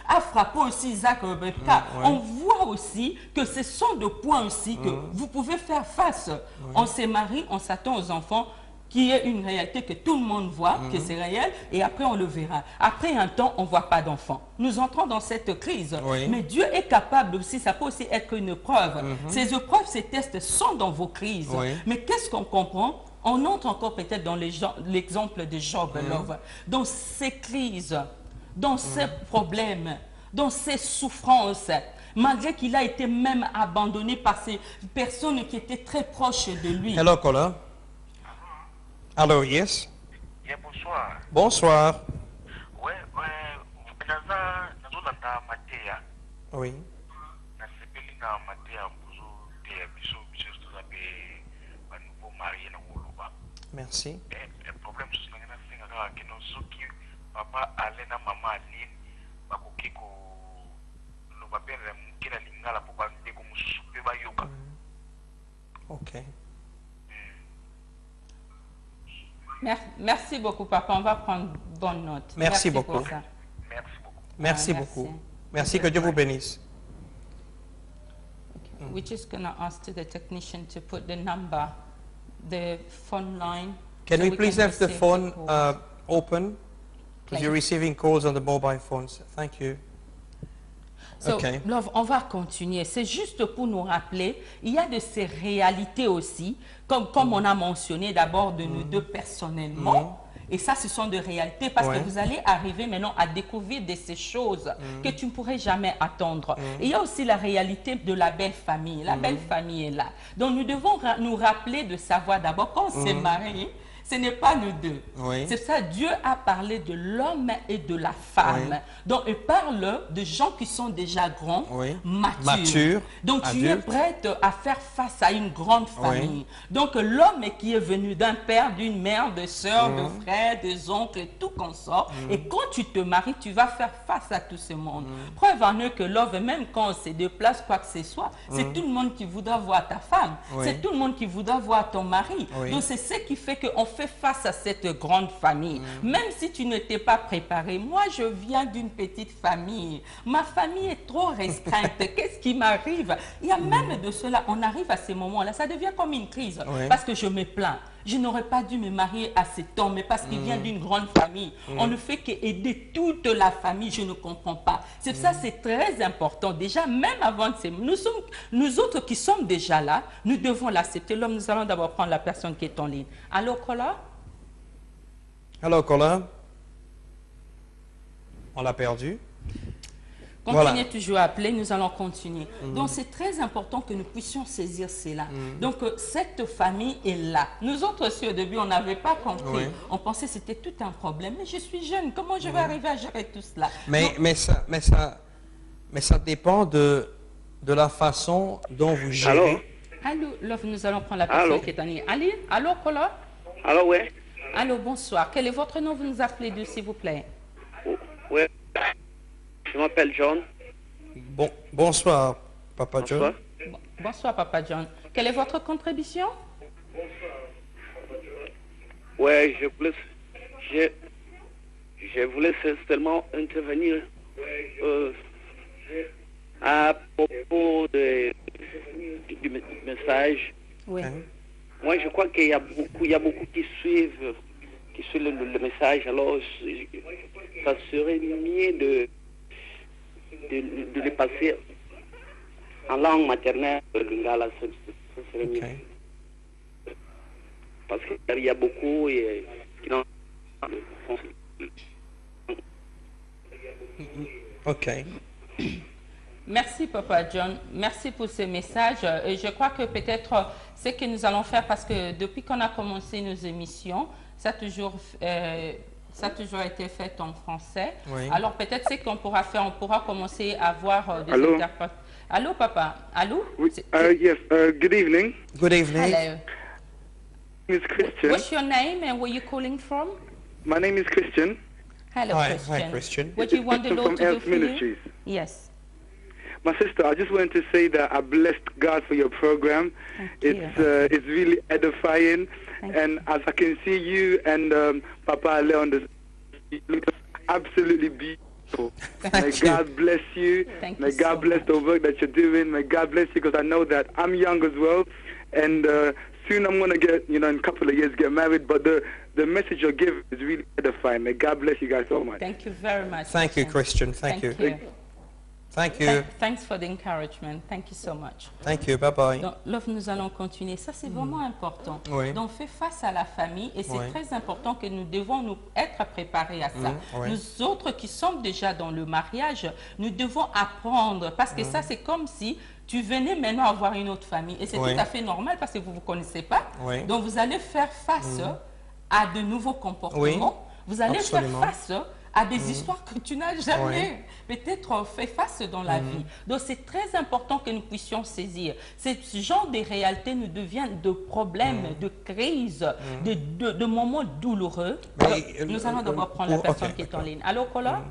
a frappé aussi Isaac et Rebecca. On voit aussi que ce sont des points aussi que vous pouvez faire face. On se marie, on s'attend aux enfants, qui est une réalité que tout le monde voit, que c'est réel, et après on le verra. Après un temps, on ne voit pas d'enfants. Nous entrons dans cette crise. Mais Dieu est capable aussi, ça peut aussi être une épreuve. Ces épreuves, ces tests sont dans vos crises. Mais qu'est-ce qu'on comprend? On entre encore peut-être dans l'exemple de Job, Love. Dans ces crises, dans ces problèmes, dans ces souffrances, malgré qu'il a été même abandonné par ces personnes qui étaient très proches de lui. Hello, caller. Hello, yes. Yeah, bonsoir. Bonsoir. Oui. Oui. Merci. Le problème, c'est que papa allait na maman Aline, Ok. Merci beaucoup, papa. On va prendre bonne note. Merci beaucoup. Pour ça. Merci beaucoup. Merci, que Dieu vous bénisse. Okay. We're just going to ask the technician to put the number, the phone line. Can we please have the phone open? Because you're receiving calls on the mobile phones. Thank you. So, Love, on va continuer. C'est juste pour nous rappeler, il y a de ces réalités aussi, comme on a mentionné d'abord de nous deux personnellement. Et ça, ce sont des réalités parce que vous allez arriver maintenant à découvrir de ces choses que tu ne pourrais jamais attendre. Et il y a aussi la réalité de la belle famille. La belle famille est là. Donc, nous devons nous rappeler de savoir d'abord quand on s'est marié, ce n'est pas nous deux. Oui. C'est ça, Dieu a parlé de l'homme et de la femme. Oui. Donc, il parle de gens qui sont déjà grands, Oui. matures. Donc, tu es adultes. prête à faire face à une grande famille. Donc, l'homme qui est venu d'un père, d'une mère, de sœurs, de frères, des oncles, et tout consort. Et quand tu te maries, tu vas faire face à tout ce monde. Preuve en est que l'homme, même quand on se déplace, quoi que ce soit, c'est tout le monde qui voudra voir ta femme. Oui. C'est tout le monde qui voudra voir ton mari. Oui. Donc, c'est ce qui fait qu'on fait face à cette grande famille. Même si tu ne t'es pas préparé. Moi, je viens d'une petite famille. Ma famille est trop restreinte. Qu'est-ce qui m'arrive? Il y a même de cela. On arrive à ces moments-là. Ça devient comme une crise. Oui. Parce que je me plains. Je n'aurais pas dû me marier à cet homme, mais parce qu'il vient d'une grande famille. On ne fait qu'aider toute la famille, je ne comprends pas. C'est ça, c'est très important. Déjà, même avant de ces... Nous autres qui sommes déjà là, nous devons l'accepter. L'homme, nous allons d'abord prendre la personne qui est en ligne. Allô, Kola? Alors, Colin, on l'a perdu. Continuez Voilà. toujours à appeler, nous allons continuer. Donc, c'est très important que nous puissions saisir cela. Donc, cette famille est là. Nous autres aussi, au début, on n'avait pas compris. Oui. On pensait que c'était tout un problème. Mais je suis jeune, comment je vais arriver à gérer tout cela? Mais ça dépend de la façon dont vous gérez. Allô, Love, nous allons prendre la personne qui est en ligne. Allô, Kola? Alors, ouais. Allô, bonsoir. Quel est votre nom? Vous nous appelez d'où, s'il vous plaît? Ouais. Je m'appelle John. Bonsoir, Papa John. Bonsoir. Bonsoir, Papa John. Quelle est votre contribution? Ouais, je voulais seulement intervenir à propos du message. Oui. Moi, je crois qu'il y a beaucoup qui suivent le message. Alors, ça serait mieux de les passer en langue maternelle, le lingala, ça serait mieux. Parce qu'il y a beaucoup qui n'ont OK. Merci, Papa John. Merci pour ce message. Et je crois que peut-être ce que nous allons faire, parce que depuis qu'on a commencé nos émissions, ça a toujours été fait en français. Oui. Alors peut-être ce qu'on pourra faire, on pourra commencer à voir des Allô? interprètes. Allô, papa? Allô? Oui, yes, good evening. Good evening. Hello. My name is Christian. What's your name and where you calling from? My name is Christian. Hello, Hi, Christian. hi, Christian. What do you want the Christian Lord from to do Health for you? Ministries. Yes. My sister, I just wanted to say that I blessed God for your program. It's really edifying. And as I can see you and Papa Ale on this, you look absolutely beautiful. May God bless you. May God bless the work that you're doing. May God bless you, because I know that I'm young as well. And soon I'm going to get, in a couple of years, get married. But the message you're giving is really edifying. May God bless you guys so much. Thank you very much. Thank you, Christian. Thank you. Thank you. Thanks for the encouragement. Thank you so much. Thank you. Bye-bye. Donc, Love, nous allons continuer. Ça, c'est vraiment important. Oui. Donc, fais face à la famille et c'est Oui. très important que nous devons nous être préparés à ça. Oui. Nous autres qui sommes déjà dans le mariage, nous devons apprendre parce que ça, c'est comme si tu venais maintenant avoir une autre famille. Et c'est Oui. tout à fait normal parce que vous ne vous connaissez pas. Oui. Donc, vous allez faire face à de nouveaux comportements. Oui. Vous allez Absolument. faire face à des histoires que tu n'as jamais peut-être fait face dans la vie. Donc c'est très important que nous puissions saisir. Ce genre de réalité nous devient de problèmes, de crises, de moments douloureux. Mais, Nous allons d'abord prendre la ok, personne qui est en d'accord. ligne. Allô, Kola?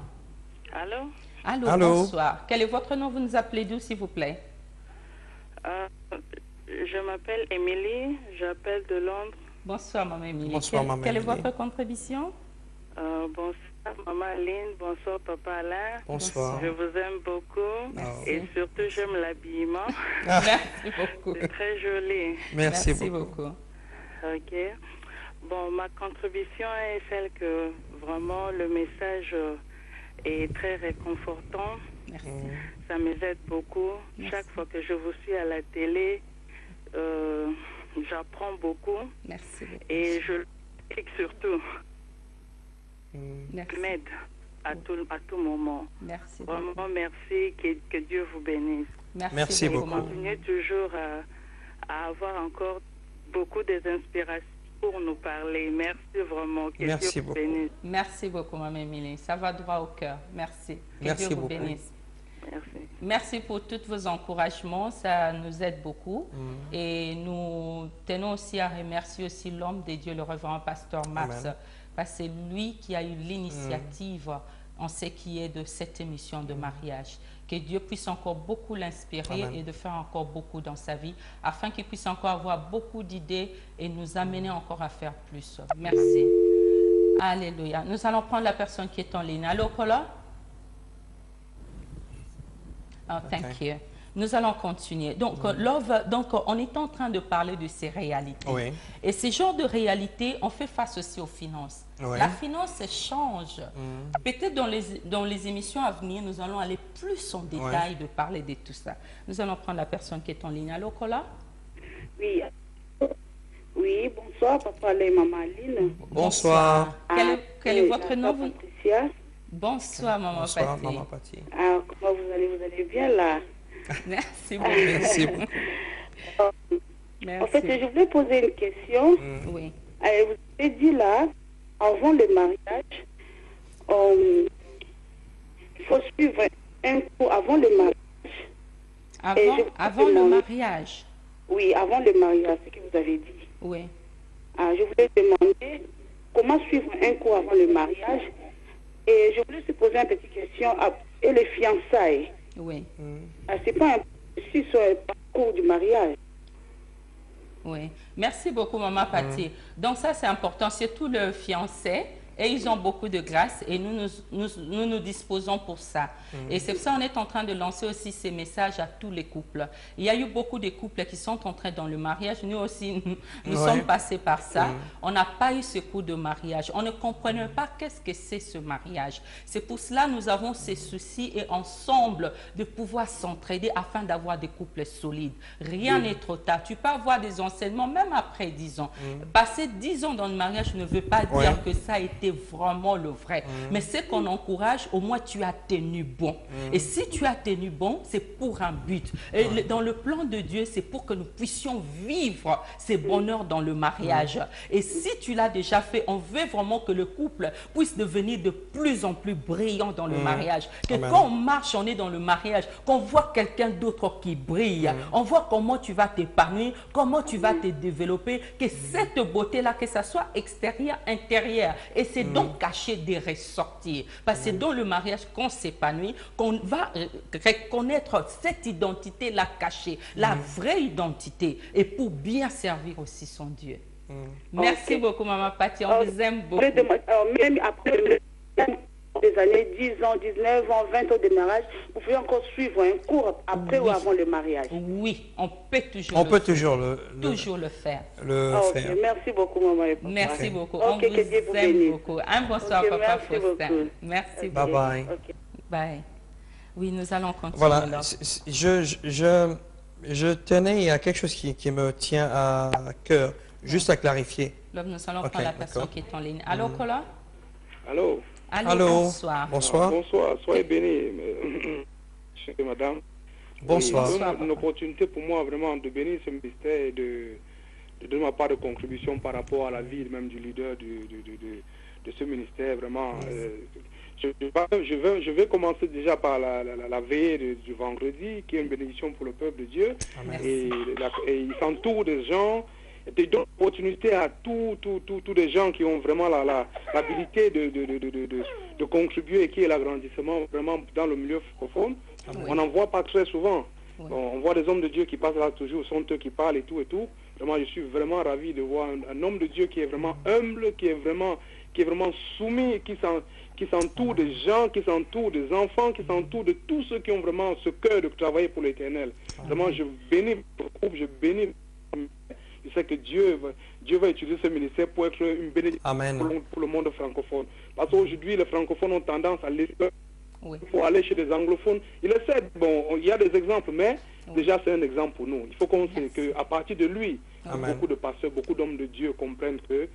Allô? Allô, Allô? bonsoir. Quel est votre nom? Vous nous appelez d'où, s'il vous plaît? Je m'appelle Émilie, j'appelle de Londres. Bonsoir, maman Émilie. Bonsoir, maman Quelle est Émilie. votre contribution? Bonsoir, maman Aline. Bonsoir, papa Alain. Bonsoir. Je vous aime beaucoup. Et surtout, j'aime l'habillement. Merci beaucoup. C'est très joli. Merci beaucoup. Ok. Bon, ma contribution est celle que vraiment le message est très réconfortant. Merci. Ça m'aide beaucoup. Merci. Chaque fois que je vous suis à la télé, j'apprends beaucoup. Merci beaucoup. Et je et surtout, Merci. m'aide à tout moment. Merci beaucoup. Vraiment, merci. Que Dieu vous bénisse. Merci beaucoup. Continuez toujours à avoir encore beaucoup d'inspiration pour nous parler. Merci vraiment. Que Merci Dieu vous beaucoup. bénisse. Merci beaucoup, Maman Émilie. Ça va droit au cœur. Merci. Que Merci Dieu vous beaucoup. bénisse. Merci. Merci pour tous vos encouragements, ça nous aide beaucoup. Et nous tenons aussi à remercier aussi l'homme de Dieu, le révérend pasteur Max, parce que c'est lui qui a eu l'initiative en ce qui est de cette émission de mariage. Que Dieu puisse encore beaucoup l'inspirer et de faire encore beaucoup dans sa vie, afin qu'il puisse encore avoir beaucoup d'idées et nous amener encore à faire plus. Merci. Alléluia. Nous allons prendre la personne qui est en ligne. Allô, Kola? Oh, thank you. Nous allons continuer. Donc, on est en train de parler de ces réalités. Oui. Et ces genres de réalités, on fait face aussi aux finances. Oui. La finance change. Peut-être dans les émissions à venir, nous allons aller plus en détail de parler de tout ça. Nous allons prendre la personne qui est en ligne. Allô, Kola? Oui. Oui, bonsoir, papa et maman Aline. Bonsoir. Quel est votre nom? Patricia. Bonsoir, maman Patti. Bonsoir, maman Patti. Alors, comment vous allez? Vous allez bien là? Merci beaucoup. Merci beaucoup. Merci. En fait, je voulais poser une question. Oui. Vous avez dit là, avant le mariage, il faut suivre un cours avant le mariage. Avant le mariage? Oui, avant le mariage, c'est ce que vous avez dit. Oui. Je voulais demander comment suivre un cours avant le mariage. Et je voulais se poser une petite question. Et les fiançailles? Oui. C'est pas un processus sur le parcours du mariage. Oui. Merci beaucoup, maman Patti. Donc ça, c'est important. C'est tout le fiancé. Et ils ont beaucoup de grâce et nous disposons pour ça. Et c'est pour ça qu'on est en train de lancer aussi ces messages à tous les couples. Il y a eu beaucoup de couples qui sont entrés dans le mariage. Nous aussi, nous sommes passés par ça. On n'a pas eu ce coup de mariage. On ne comprenait pas qu'est-ce que c'est ce mariage. C'est pour cela que nous avons ces soucis et ensemble de pouvoir s'entraider afin d'avoir des couples solides. Rien n'est trop tard. Tu peux avoir des enseignements même après 10 ans. Passer 10 ans dans le mariage ne veut pas dire que ça a été vraiment le vrai. Mais c'est qu'on encourage, au moins tu as tenu bon. Et si tu as tenu bon, c'est pour un but. Et dans le plan de Dieu, c'est pour que nous puissions vivre ces bonheurs dans le mariage. Et si tu l'as déjà fait, on veut vraiment que le couple puisse devenir de plus en plus brillant dans le mariage. Que quand on marche, on est dans le mariage, qu'on voit quelqu'un d'autre qui brille, on voit comment tu vas t'épanouir, comment tu vas te développer, que cette beauté-là, que ça soit extérieur, intérieur. Et c'est donc caché de ressortir. Parce que c'est dans le mariage qu'on s'épanouit, qu'on va reconnaître cette identité-là cachée, la vraie identité, et pour bien servir aussi son Dieu. Merci beaucoup, maman Patti, on vous aime beaucoup. Même après des années 10 ans, 19 ans, 20 ans de mariage, vous pouvez encore suivre un cours après ou avant le mariage? Oui, on peut toujours le faire. Merci beaucoup, maman. Merci beaucoup. On vous aime beaucoup. Un bonsoir, papa Faustin. Merci beaucoup. Bye bye. Bye. Oui, nous allons continuer. Voilà, je tenais, il y a quelque chose qui me tient à cœur, juste à clarifier. Donc, nous allons prendre la personne qui est en ligne. Allô, Kola? Allô? Allô, bonsoir. Bonsoir. Bonsoir, soyez bénis, madame. Bonsoir. C'est une opportunité pour moi vraiment de bénir ce ministère et de donner ma part de contribution par rapport à la vie même du leader de ce ministère. Vraiment, je vais commencer déjà par la veillée du vendredi, qui est une bénédiction pour le peuple de Dieu. Et il s'entoure des gens. Et donne l'opportunité à tous les gens qui ont vraiment l'habilité de contribuer et qui est l'agrandissement vraiment dans le milieu francophone. On n'en voit pas très souvent. Bon, on voit des hommes de Dieu qui passent là toujours, sont eux qui parlent et tout. Vraiment, je suis vraiment ravi de voir un homme de Dieu qui est vraiment humble, qui est vraiment soumis, qui s'entoure des gens, qui s'entoure des enfants, qui s'entoure de tous ceux qui ont vraiment ce cœur de travailler pour l'Éternel. Vraiment, je bénis le groupe, je bénis. Je sais que Dieu va utiliser ce ministère pour être une bénédiction pour le monde francophone. Parce qu'aujourd'hui, les francophones ont tendance à aller pour aller chez les anglophones. Il essaie, bon, il y a des exemples, mais déjà c'est un exemple pour nous. Il faut qu'on sait qu'à partir de lui, beaucoup de pasteurs, beaucoup d'hommes de Dieu comprennent que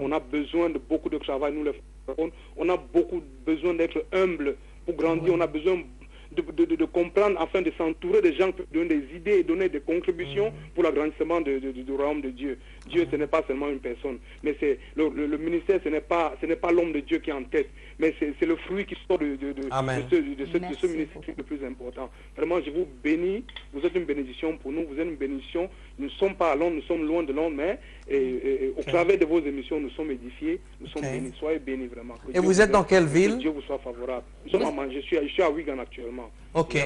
on a besoin de beaucoup de travail, nous les francophones. On a beaucoup besoin d'être humbles pour grandir. On a besoin de comprendre, afin de s'entourer des gens qui donnent des idées et donner des contributions pour l'agrandissement du royaume de Dieu. Dieu, ce n'est pas seulement une personne, mais c'est le ministère, ce n'est pas l'homme de Dieu qui est en tête, mais c'est le fruit qui sort de ce ministère qui est le plus important. Vraiment, je vous bénis, vous êtes une bénédiction pour nous, vous êtes une bénédiction. Nous ne sommes pas à Londres, nous sommes loin de Londres, mais au travers de vos émissions, nous sommes édifiés, nous sommes bénis. Soyez bénis vraiment. Et vous êtes dans quelle ville? Que Dieu vous soit favorable. Je suis à Wigan actuellement. Ok,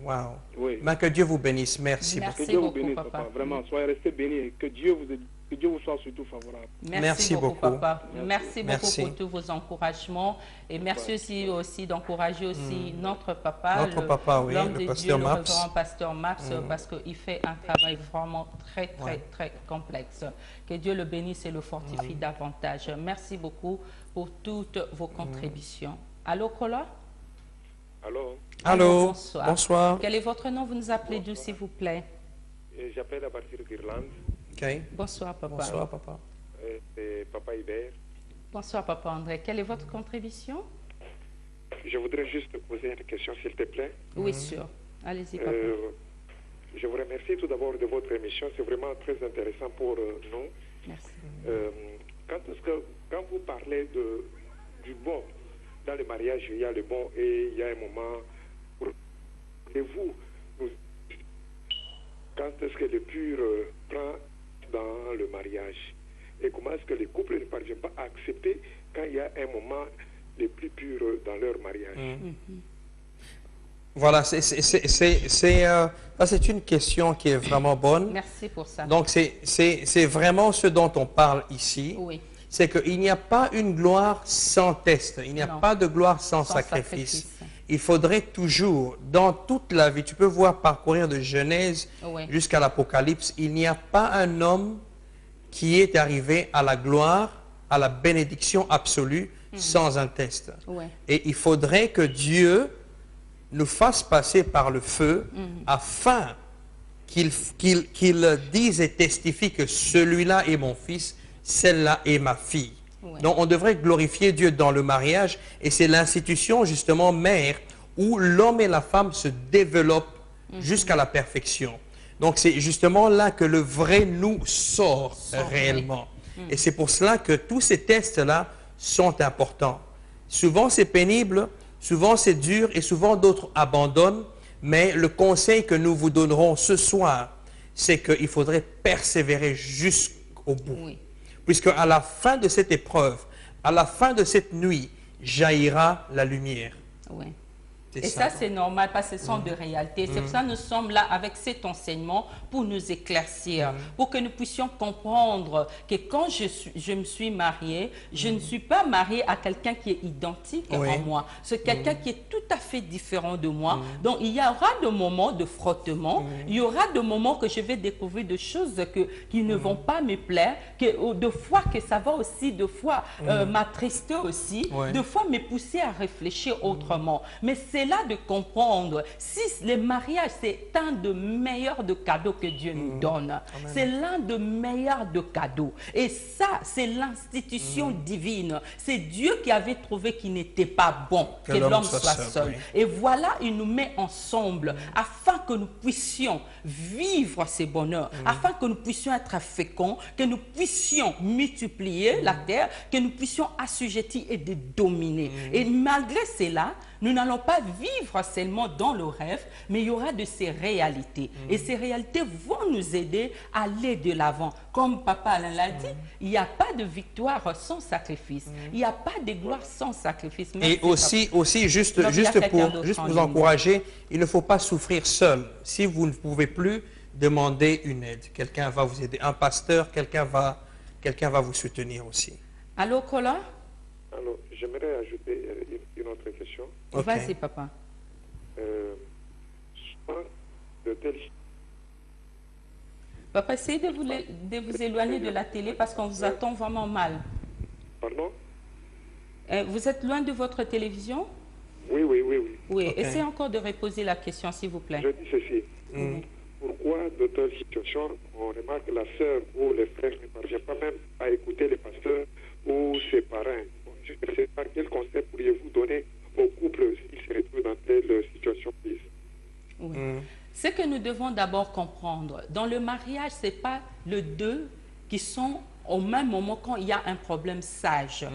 wow. Oui. Mais que Dieu vous bénisse, merci beaucoup. Que Dieu vous bénisse, papa. Vraiment, soyez restés bénis et que Dieu vous soit surtout favorable. Merci beaucoup, papa. Merci beaucoup pour tous vos encouragements. Et merci aussi d'encourager aussi notre papa, l'homme de Dieu, le révérend pasteur Max, parce qu'il fait un travail vraiment très, très, très complexe. Que Dieu le bénisse et le fortifie davantage. Merci beaucoup pour toutes vos contributions. Allô, Kola? Allô? Allô, bonsoir. Bonsoir. Quel est votre nom? Vous nous appelez d'où, s'il vous plaît? J'appelle à partir d'Irlande. Okay. Bonsoir, papa. Bonsoir, papa. C'est Papa Hubert. Bonsoir, papa André. Quelle est votre contribution? Je voudrais juste te poser une question, s'il te plaît. Oui, sûr. Allez-y, papa. Je vous remercie tout d'abord de votre émission. C'est vraiment très intéressant pour nous. Merci. Quand vous parlez du bon, dans le mariage, il y a le bon et il y a un moment pour... Et vous, quand est-ce que le pur prend dans le mariage? Et comment est-ce que les couples ne parviennent pas à accepter quand il y a un moment le plus pur dans leur mariage? Voilà, c'est une question qui est vraiment bonne. Merci pour ça. Donc, c'est vraiment ce dont on parle ici. Oui. C'est qu'il n'y a pas une gloire sans test. Il n'y a pas de gloire sans sacrifice. Il faudrait toujours, dans toute la vie, tu peux voir parcourir de Genèse jusqu'à l'Apocalypse, il n'y a pas un homme qui est arrivé à la gloire, à la bénédiction absolue, sans un test. Et il faudrait que Dieu nous fasse passer par le feu afin qu'il dise et testifie que celui-là est mon fils, celle-là est ma fille. Donc on devrait glorifier Dieu dans le mariage et c'est l'institution justement mère où l'homme et la femme se développent jusqu'à la perfection. Donc c'est justement là que le vrai nous sort réellement. Et c'est pour cela que tous ces tests-là sont importants. Souvent c'est pénible, souvent c'est dur et souvent d'autres abandonnent. Mais le conseil que nous vous donnerons ce soir, c'est qu'il faudrait persévérer jusqu'au bout. Puisque à la fin de cette épreuve, à la fin de cette nuit, jaillira la lumière. Oui. Et ça, c'est normal parce que ce sont de réalités. C'est pour ça que nous sommes là avec cet enseignement pour nous éclaircir, pour que nous puissions comprendre que quand je me suis mariée, je ne suis pas mariée à quelqu'un qui est identique en moi. C'est quelqu'un qui est tout à fait différent de moi. Donc, il y aura des moments de frottement. Il y aura des moments que je vais découvrir des choses qui ne vont pas me plaire, de fois que ça va aussi, de fois m'attrister aussi, de fois me pousser à réfléchir autrement. Mais c'est là de comprendre si le mariage c'est un des meilleurs de cadeaux que Dieu nous donne. C'est l'un des meilleurs de cadeaux. Et ça, c'est l'institution divine. C'est Dieu qui avait trouvé qu'il n'était pas bon que l'homme soit seul. Et voilà, il nous met ensemble afin que nous puissions vivre ces bonheurs, afin que nous puissions être féconds, que nous puissions multiplier la terre, que nous puissions assujettir et de dominer. Et malgré cela, nous n'allons pas vivre seulement dans le rêve, mais il y aura de ces réalités. Et ces réalités vont nous aider à aller de l'avant. Comme Papa Alain l'a dit, il n'y a pas de victoire sans sacrifice. Il n'y a pas de gloire sans sacrifice. Et aussi juste pour vous encourager, il ne faut pas souffrir seul. Si vous ne pouvez plus, demandez une aide. Quelqu'un va vous aider. Un pasteur, quelqu'un va vous soutenir aussi. Allô, Kola? Alors, j'aimerais ajouter une autre question. Vas-y, papa. Papa, essayez de vous éloigner de la télé parce qu'on vous attend vraiment mal. Pardon? Vous êtes loin de votre télévision? Oui. Oui, essayez encore de reposer la question, s'il vous plaît. Je dis ceci. Pourquoi, dans telles situations, on remarque que la sœur ou le frère ne parvient pas même à écouter les pasteurs ou ses parents? Je ne sais pas quel conseil pourriez-vous donner aux couples s'ils se retrouve dans telle situation. Oui. Ce que nous devons d'abord comprendre, dans le mariage, ce n'est pas les deux qui sont au même moment quand il y a un problème sage.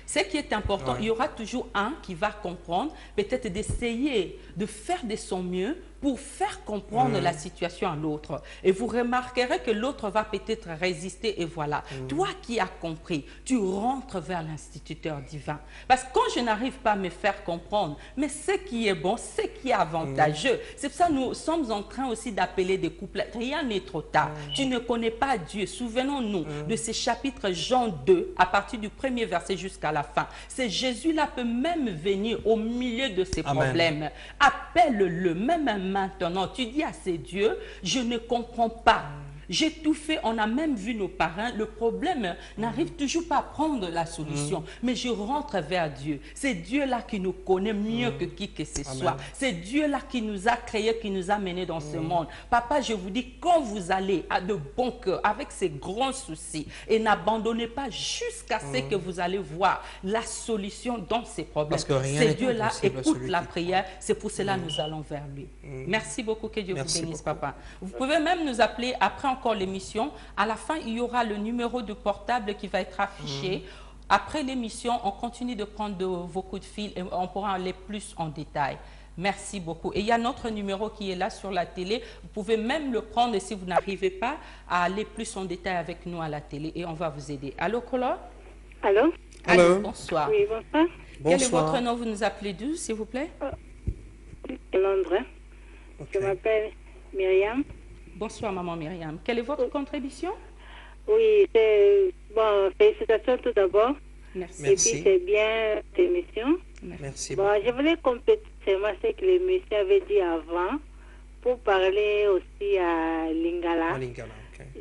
Ce qui est important, il y aura toujours un qui va comprendre, peut-être d'essayer de faire de son mieux pour faire comprendre la situation à l'autre. Et vous remarquerez que l'autre va peut-être résister et voilà. Toi qui as compris, tu rentres vers l'instituteur divin. Parce que quand je n'arrive pas à me faire comprendre, mais ce qui est bon, ce qui est avantageux, c'est pour ça que nous sommes en train aussi d'appeler des couples. Rien n'est trop tard. Tu ne connais pas Dieu. Souvenons-nous de ces chapitres Jean 2, à partir du premier verset jusqu'à la fin. C'est Jésus-là peut même venir au milieu de ces problèmes. Appelle-le, même maintenant. Tu dis à ces dieux, je ne comprends pas. J'ai tout fait, on a même vu nos parents. Le problème n'arrive toujours pas à prendre la solution. Mais je rentre vers Dieu. C'est Dieu-là qui nous connaît mieux que qui que ce soit. C'est Dieu-là qui nous a créés, qui nous a menés dans ce monde. Papa, je vous dis, quand vous allez à de bon cœur, avec ces grands soucis, et n'abandonnez pas jusqu'à ce que vous allez voir la solution dans ces problèmes. C'est Dieu-là, écoute la prière. C'est pour cela que nous allons vers lui. Merci beaucoup, que Dieu vous bénisse, papa. Vous pouvez même nous appeler après encore l'émission. À la fin, il y aura le numéro de portable qui va être affiché. Après l'émission, on continue de prendre vos coups de fil et on pourra aller plus en détail. Merci beaucoup. Et il y a notre numéro qui est là sur la télé. Vous pouvez même le prendre si vous n'arrivez pas à aller plus en détail avec nous à la télé et on va vous aider. Allô, Kola? Allô? Allô, bonsoir. Oui, bonsoir. Quel est votre nom? Vous nous appelez d'où, s'il vous plaît? Londres. Je m'appelle Myriam. Bonsoir, maman Myriam. Quelle est votre contribution? Oui, bon, félicitations tout d'abord. Merci. Et puis, c'est bien cette émission. Merci. Bon, je voulais compléter seulement ce que le monsieur avait dit avant pour parler aussi à Lingala.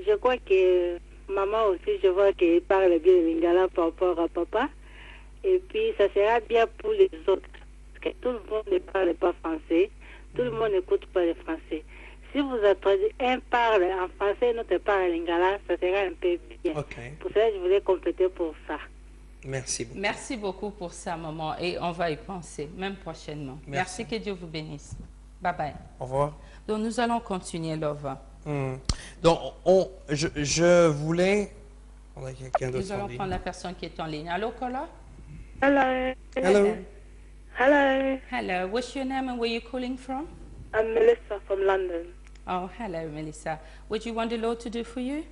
Je crois que maman aussi, je vois qu'elle parle bien de Lingala par rapport à papa. Et puis, ça sera bien pour les autres. Parce que tout le monde ne parle pas français. Tout le monde n'écoute pas le français. Si vous attendez, un parle en français, l'autre parle en lingala, ça sera un peu bien. Pour ça, je voulais compléter pour ça. Merci beaucoup. Merci beaucoup pour ça, maman. Et on va y penser, même prochainement. Merci, que Dieu vous bénisse. Bye bye. Au revoir. Donc, nous allons continuer, Love. Donc, je voulais... On a quelqu'un d'autre. Nous allons prendre la personne qui est en ligne. Allô, Kola? Hello. Hello. Hello. Hello. What's your name and where are you calling from? I'm Melissa from London. Oh, hello, Melissa. What do you want the Lord to do for you?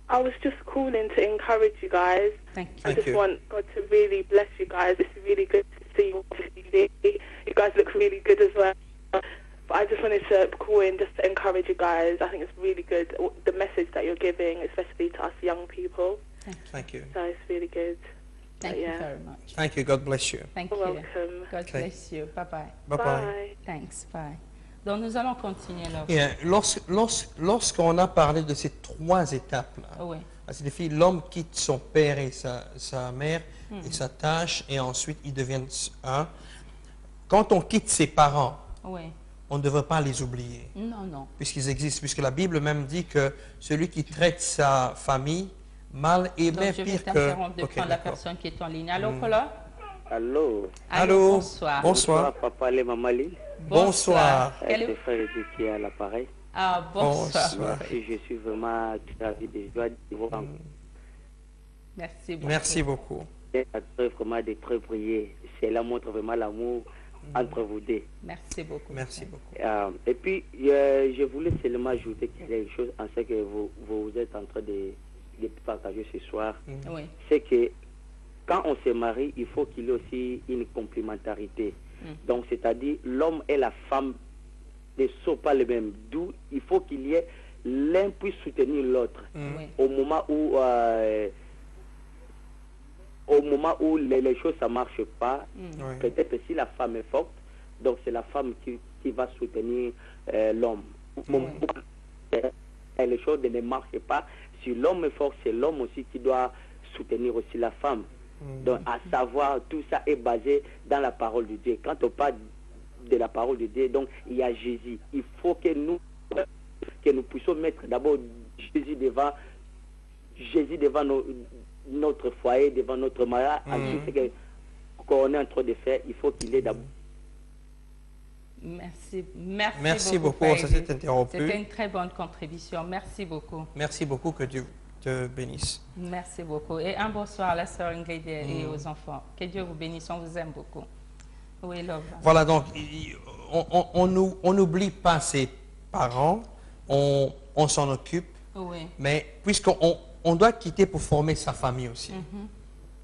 I was just calling to encourage you guys. Thank you. I just want God to really bless you guys. It's really good to see you. You guys look really good as well. But I just wanted to call in just to encourage you guys. I think it's really good, the message that you're giving, especially to us young people. Thank you. So it's really good. Thank you very much. Thank you. God bless you. Thank You're you. welcome. God bless you. Bye-bye. Bye-bye. Thanks. Bye. Donc, nous allons continuer là. Lorsqu'on a parlé de ces trois étapes-là, c'est l'homme quitte son père et sa mère et sa tâche, et ensuite ils deviennent un. Quand on quitte ses parents, on ne devrait pas les oublier. Non, non. Puisqu'ils existent, puisque la Bible même dit que celui qui traite sa famille mal est bien pire que... Je vais t'interrompre de prendre la personne qui est en ligne. Allô, Kola? Allô. Allô. Bonsoir. Bonsoir, papa et maman Lille. Bonsoir. C'est frère qui est à l'appareil. Ah, bonsoir. Et je suis vraiment ravi de joie de vous rencontrer. Merci beaucoup. Merci beaucoup. C'est vraiment de très prier. Cela montre vraiment l'amour entre vous deux. Merci beaucoup. Merci beaucoup. Et puis, je voulais seulement ajouter quelque chose en ce que vous êtes en train de partager ce soir. C'est que quand on se marie, il faut qu'il y ait aussi une complémentarité. Donc, c'est-à-dire, l'homme et la femme ne sont pas les mêmes. D'où il faut qu'il y ait l'un puisse soutenir l'autre. Au moment où les choses ne marchent pas, peut-être si la femme est forte, donc c'est la femme qui va soutenir l'homme. Et les choses ne marchent pas. Si l'homme est fort, c'est l'homme aussi qui doit soutenir aussi la femme. Donc, à savoir, tout ça est basé dans la parole de Dieu. Quand on parle de la parole de Dieu, donc, il y a Jésus. Il faut que nous puissions mettre d'abord Jésus devant notre foyer, devant notre mariage. Ensuite, ce qu'on est en train de faire, il faut qu'il ait d'abord Merci beaucoup, ça s'est interrompu. C'était une très bonne contribution. Merci beaucoup. Merci beaucoup, que Dieu te bénisse. Merci beaucoup. Et un bonsoir à la sœur Ingrid et aux enfants. Que Dieu vous bénisse, on vous aime beaucoup. Oui, Love. Voilà, donc, on n'oublie pas ses parents, on s'en occupe, oui. Mais puisqu'on doit quitter pour former sa famille aussi.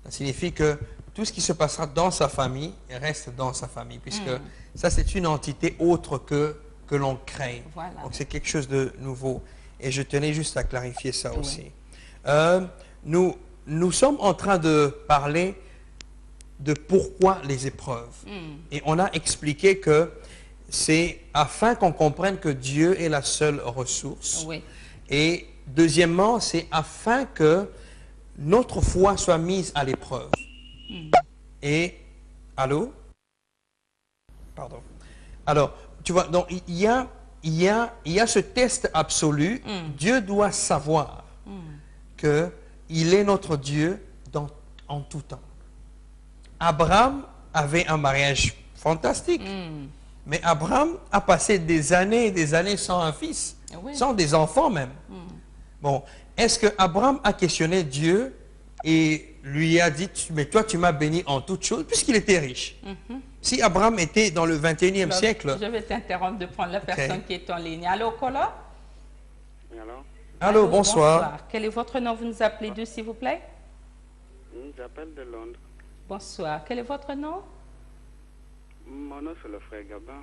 Ça signifie que tout ce qui se passera dans sa famille reste dans sa famille, puisque ça, c'est une entité autre que l'on crée. Voilà. Donc, c'est quelque chose de nouveau. Et je tenais juste à clarifier ça aussi. Nous sommes en train de parler de pourquoi les épreuves. Et on a expliqué que c'est afin qu'on comprenne que Dieu est la seule ressource. Oui. Et deuxièmement, c'est afin que notre foi soit mise à l'épreuve. Et, allô? Pardon. Alors, tu vois, donc il y a ce test absolu. Dieu doit savoir qu'il est notre Dieu en tout temps. Abraham avait un mariage fantastique. Mais Abraham a passé des années et des années sans un fils, sans des enfants même. Bon, est-ce que Abraham a questionné Dieu et lui a dit, mais toi tu m'as béni en toutes choses, puisqu'il était riche? Si Abraham était dans le 21e siècle... Je vais t'interrompre de prendre la personne qui est en ligne. Allô, Kola? Allô, bonsoir. Quel est votre nom? Vous nous appelez d'où, s'il vous plaît? J'appelle de Londres. Bonsoir. Quel est votre nom? Mon nom, c'est le frère Gabin.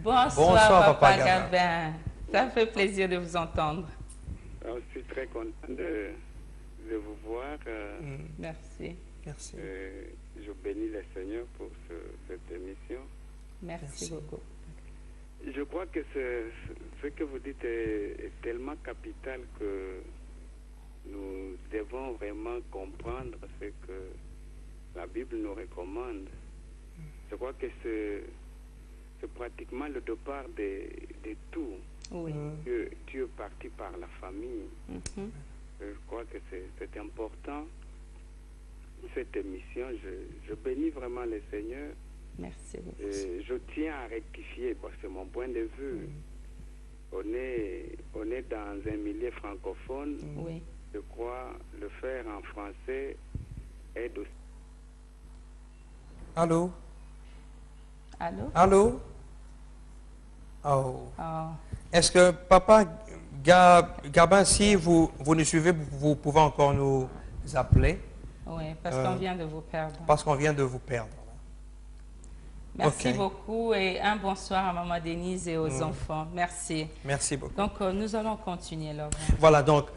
Bonsoir, Papa Gabin. Ça fait plaisir de vous entendre. Je suis très content de vous voir. Merci. Merci. Je bénis le Seigneur pour cette émission. Merci beaucoup. Je crois que ce que vous dites est tellement capital que nous devons vraiment comprendre ce que la Bible nous recommande. Je crois que c'est pratiquement le départ de tout. Oui. Dieu est parti par la famille. Je crois que c'est important. Cette émission, je bénis vraiment le Seigneur. Merci beaucoup. Et je tiens à rectifier, parce que c'est mon point de vue. On est dans un milieu francophone. Oui. Je crois le faire en français aide aussi. Allô? Allô? Allô? Oh. Est-ce que, Papa Gabin, si vous nous suivez, vous pouvez encore nous appeler? Oui, parce qu'on vient de vous perdre. Parce qu'on vient de vous perdre. Merci beaucoup et un bonsoir à Maman Denise et aux enfants. Merci. Merci beaucoup. Donc, nous allons continuer là. Voilà, donc,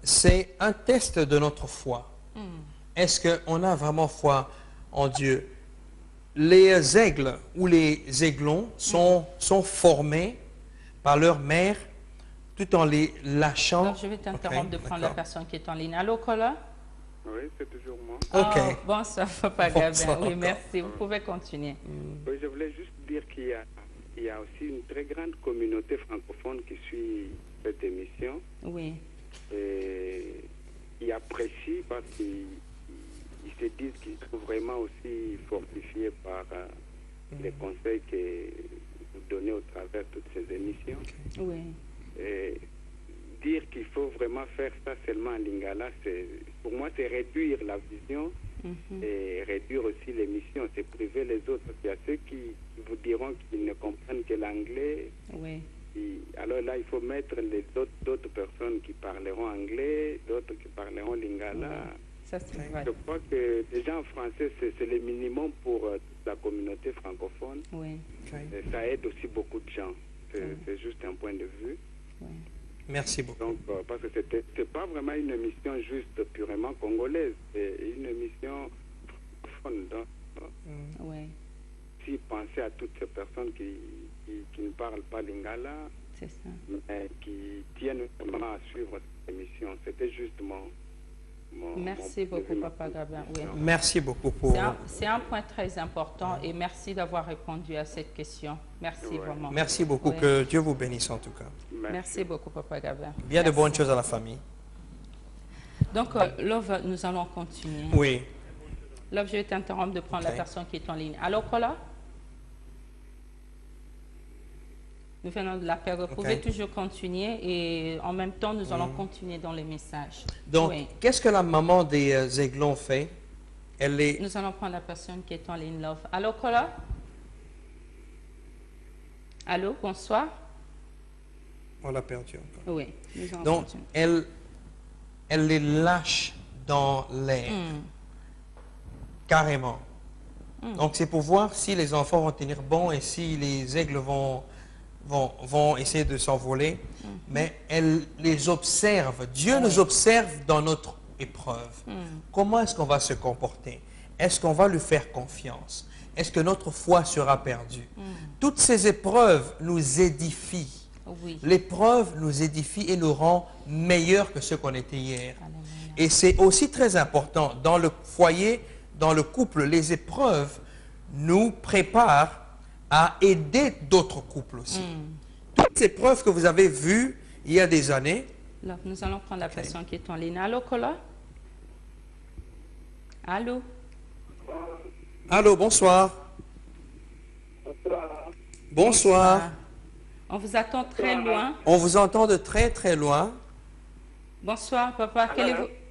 c'est un test de notre foi. Est-ce qu'on a vraiment foi en Dieu? Les aigles ou les aiglons sont formés par leur mère tout en les lâchant. Alors, je vais t'interrompre de prendre la personne qui est en ligne. Allô, Kola? Oui, c'est toujours moi. Ok. Bonsoir, Papa Gabin. Oui, merci. Vous pouvez continuer. Oui, je voulais juste dire qu'il y a aussi une très grande communauté francophone qui suit cette émission. Oui. Et qui apprécie parce qu'ils se disent qu'ils sont vraiment aussi fortifiés par les conseils que vous donnez au travers de toutes ces émissions. Oui. Et dire qu'il faut vraiment faire ça seulement en lingala, pour moi, c'est réduire la vision et réduire aussi l'émission. C'est priver les autres. Il y a ceux qui vous diront qu'ils ne comprennent que l'anglais. Oui. Alors là, il faut mettre les d'autres personnes qui parleront anglais, d'autres qui parleront lingala. Oui. Ça, vrai. Je crois que déjà en français, c'est le minimum pour la communauté francophone. Oui. Et ça aide aussi beaucoup de gens. C'est juste un point de vue. Oui. Merci beaucoup. Donc, parce que c'est pas vraiment une émission juste purement congolaise, c'est une émission francophone. Oui. Si pensez à toutes ces personnes qui ne parlent pas lingala, mais qui tiennent vraiment à suivre cette émission, c'était juste merci beaucoup, Papa Gabin. Oui. Merci beaucoup pour... C'est un point très important et merci d'avoir répondu à cette question. Merci vraiment. Merci beaucoup. Que Dieu vous bénisse en tout cas. Merci beaucoup, Papa Gabin. Bien de bonnes choses à la famille. Donc, Love, nous allons continuer. Oui. Love, je vais t'interrompre de prendre la personne qui est en ligne. Allô, Kola? Nous venons de la perdre. Vous pouvez toujours continuer et en même temps, nous allons continuer dans les messages. Donc, qu'est-ce que la maman des Aiglons fait? Nous allons prendre la personne qui est en ligne. Love. Allô, Kola? Allô, bonsoir. On l'a perdu encore. Oui. Donc, elle les lâche dans l'air. Carrément. Donc, c'est pour voir si les enfants vont tenir bon et si les aigles vont essayer de s'envoler. Mais elle les observe. Dieu nous observe dans notre épreuve. Comment est-ce qu'on va se comporter? Est-ce qu'on va lui faire confiance? Est-ce que notre foi sera perdue? Toutes ces épreuves nous édifient. L'épreuve nous édifie et nous rend meilleurs que ce qu'on était hier. Et c'est aussi très important. Dans le foyer, dans le couple, les épreuves nous préparent à aider d'autres couples aussi. Toutes ces épreuves que vous avez vues il y a des années. Là, nous allons prendre la personne qui est en ligne. Allô, Kola? Allô? Allô, bonsoir. Bonsoir. On vous attend très loin. On vous entend de très très loin. Bonsoir, papa.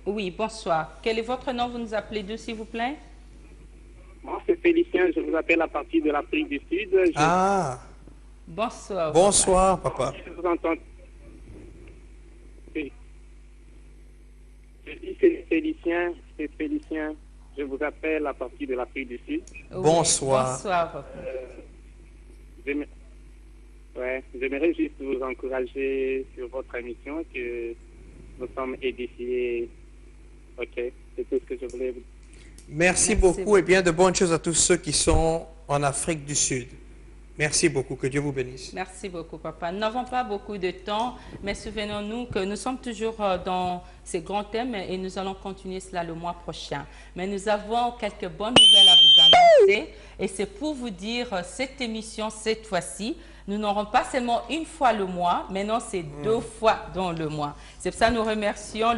Oui, bonsoir. Quel est votre nom? Vous nous appelez d'où, s'il vous plaît? Moi, c'est Félicien. Je vous appelle à partir de l'Afrique du Sud. Ah. Bonsoir. Bonsoir, papa. Je vous entends. Je dis c'est Félicien. C'est Félicien. Je vous appelle à partir de l'Afrique du Sud. Oui, bonsoir. Bonsoir, papa. J'aimerais juste vous encourager sur votre émission que nous sommes édifiés. Ok, c'est tout ce que je voulais vous dire. Merci beaucoup et bien de bonnes choses à tous ceux qui sont en Afrique du Sud. Merci beaucoup, que Dieu vous bénisse. Merci beaucoup, papa. Nous n'avons pas beaucoup de temps, mais souvenons-nous que nous sommes toujours dans ces grands thèmes et nous allons continuer cela le mois prochain. Mais nous avons quelques bonnes nouvelles à vous annoncer et c'est pour vous dire, cette émission, cette fois-ci, nous n'aurons pas seulement une fois le mois, mais non, c'est 2 fois dans le mois. C'est pour ça que nous remercions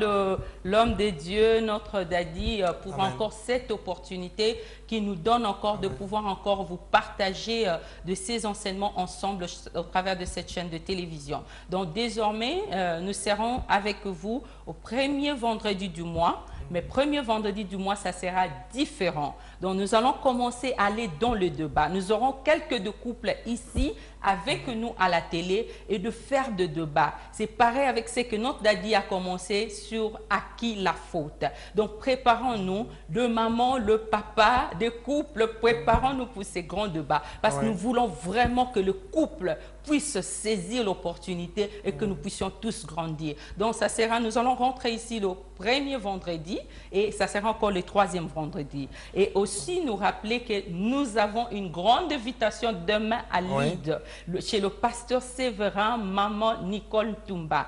l'homme de Dieu, notre Daddy, pour encore cette opportunité qui nous donne encore de pouvoir encore vous partager de ces enseignements ensemble au travers de cette chaîne de télévision. Donc désormais, nous serons avec vous au premier vendredi du mois. Mais premier vendredi du mois, ça sera différent. Donc, nous allons commencer à aller dans le débat. Nous aurons quelques de couples ici avec nous à la télé et de faire de débat. C'est pareil avec ce que notre Daddy a commencé sur à qui la faute. Donc, préparons-nous, le maman, le papa, des couples, préparons-nous pour ces grands débats. Parce que nous voulons vraiment que le couple puisse saisir l'opportunité et que nous puissions tous grandir. Donc, ça sera, nous allons rentrer ici le premier vendredi et ça sera encore le 3e vendredi. Et aussi nous rappeler que nous avons une grande invitation demain à Lide, chez le pasteur Séverin, maman Nicole Tumba.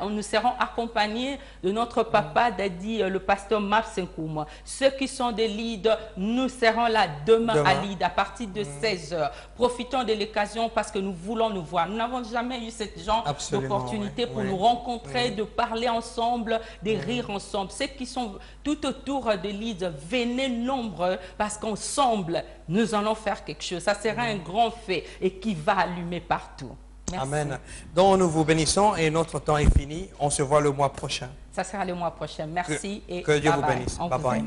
Nous serons accompagnés de notre papa Daddy, le pasteur Mapsenkoum. Ceux qui sont de Lide, nous serons là demain à Lide à partir de 16h. Profitons de l'occasion parce que nous voulons nous voir. Nous n'avons jamais eu ce genre d'opportunité pour nous rencontrer, de parler ensemble, de rire ensemble. Ceux qui sont tout autour de Lide, venez nombreux parce qu'ensemble, nous allons faire quelque chose. Ça sera un grand fait et qui va allumer partout. Merci. Amen. Donc nous vous bénissons et notre temps est fini. On se voit le mois prochain. Ça sera le mois prochain. Merci et que Dieu vous bénisse. Bye bye.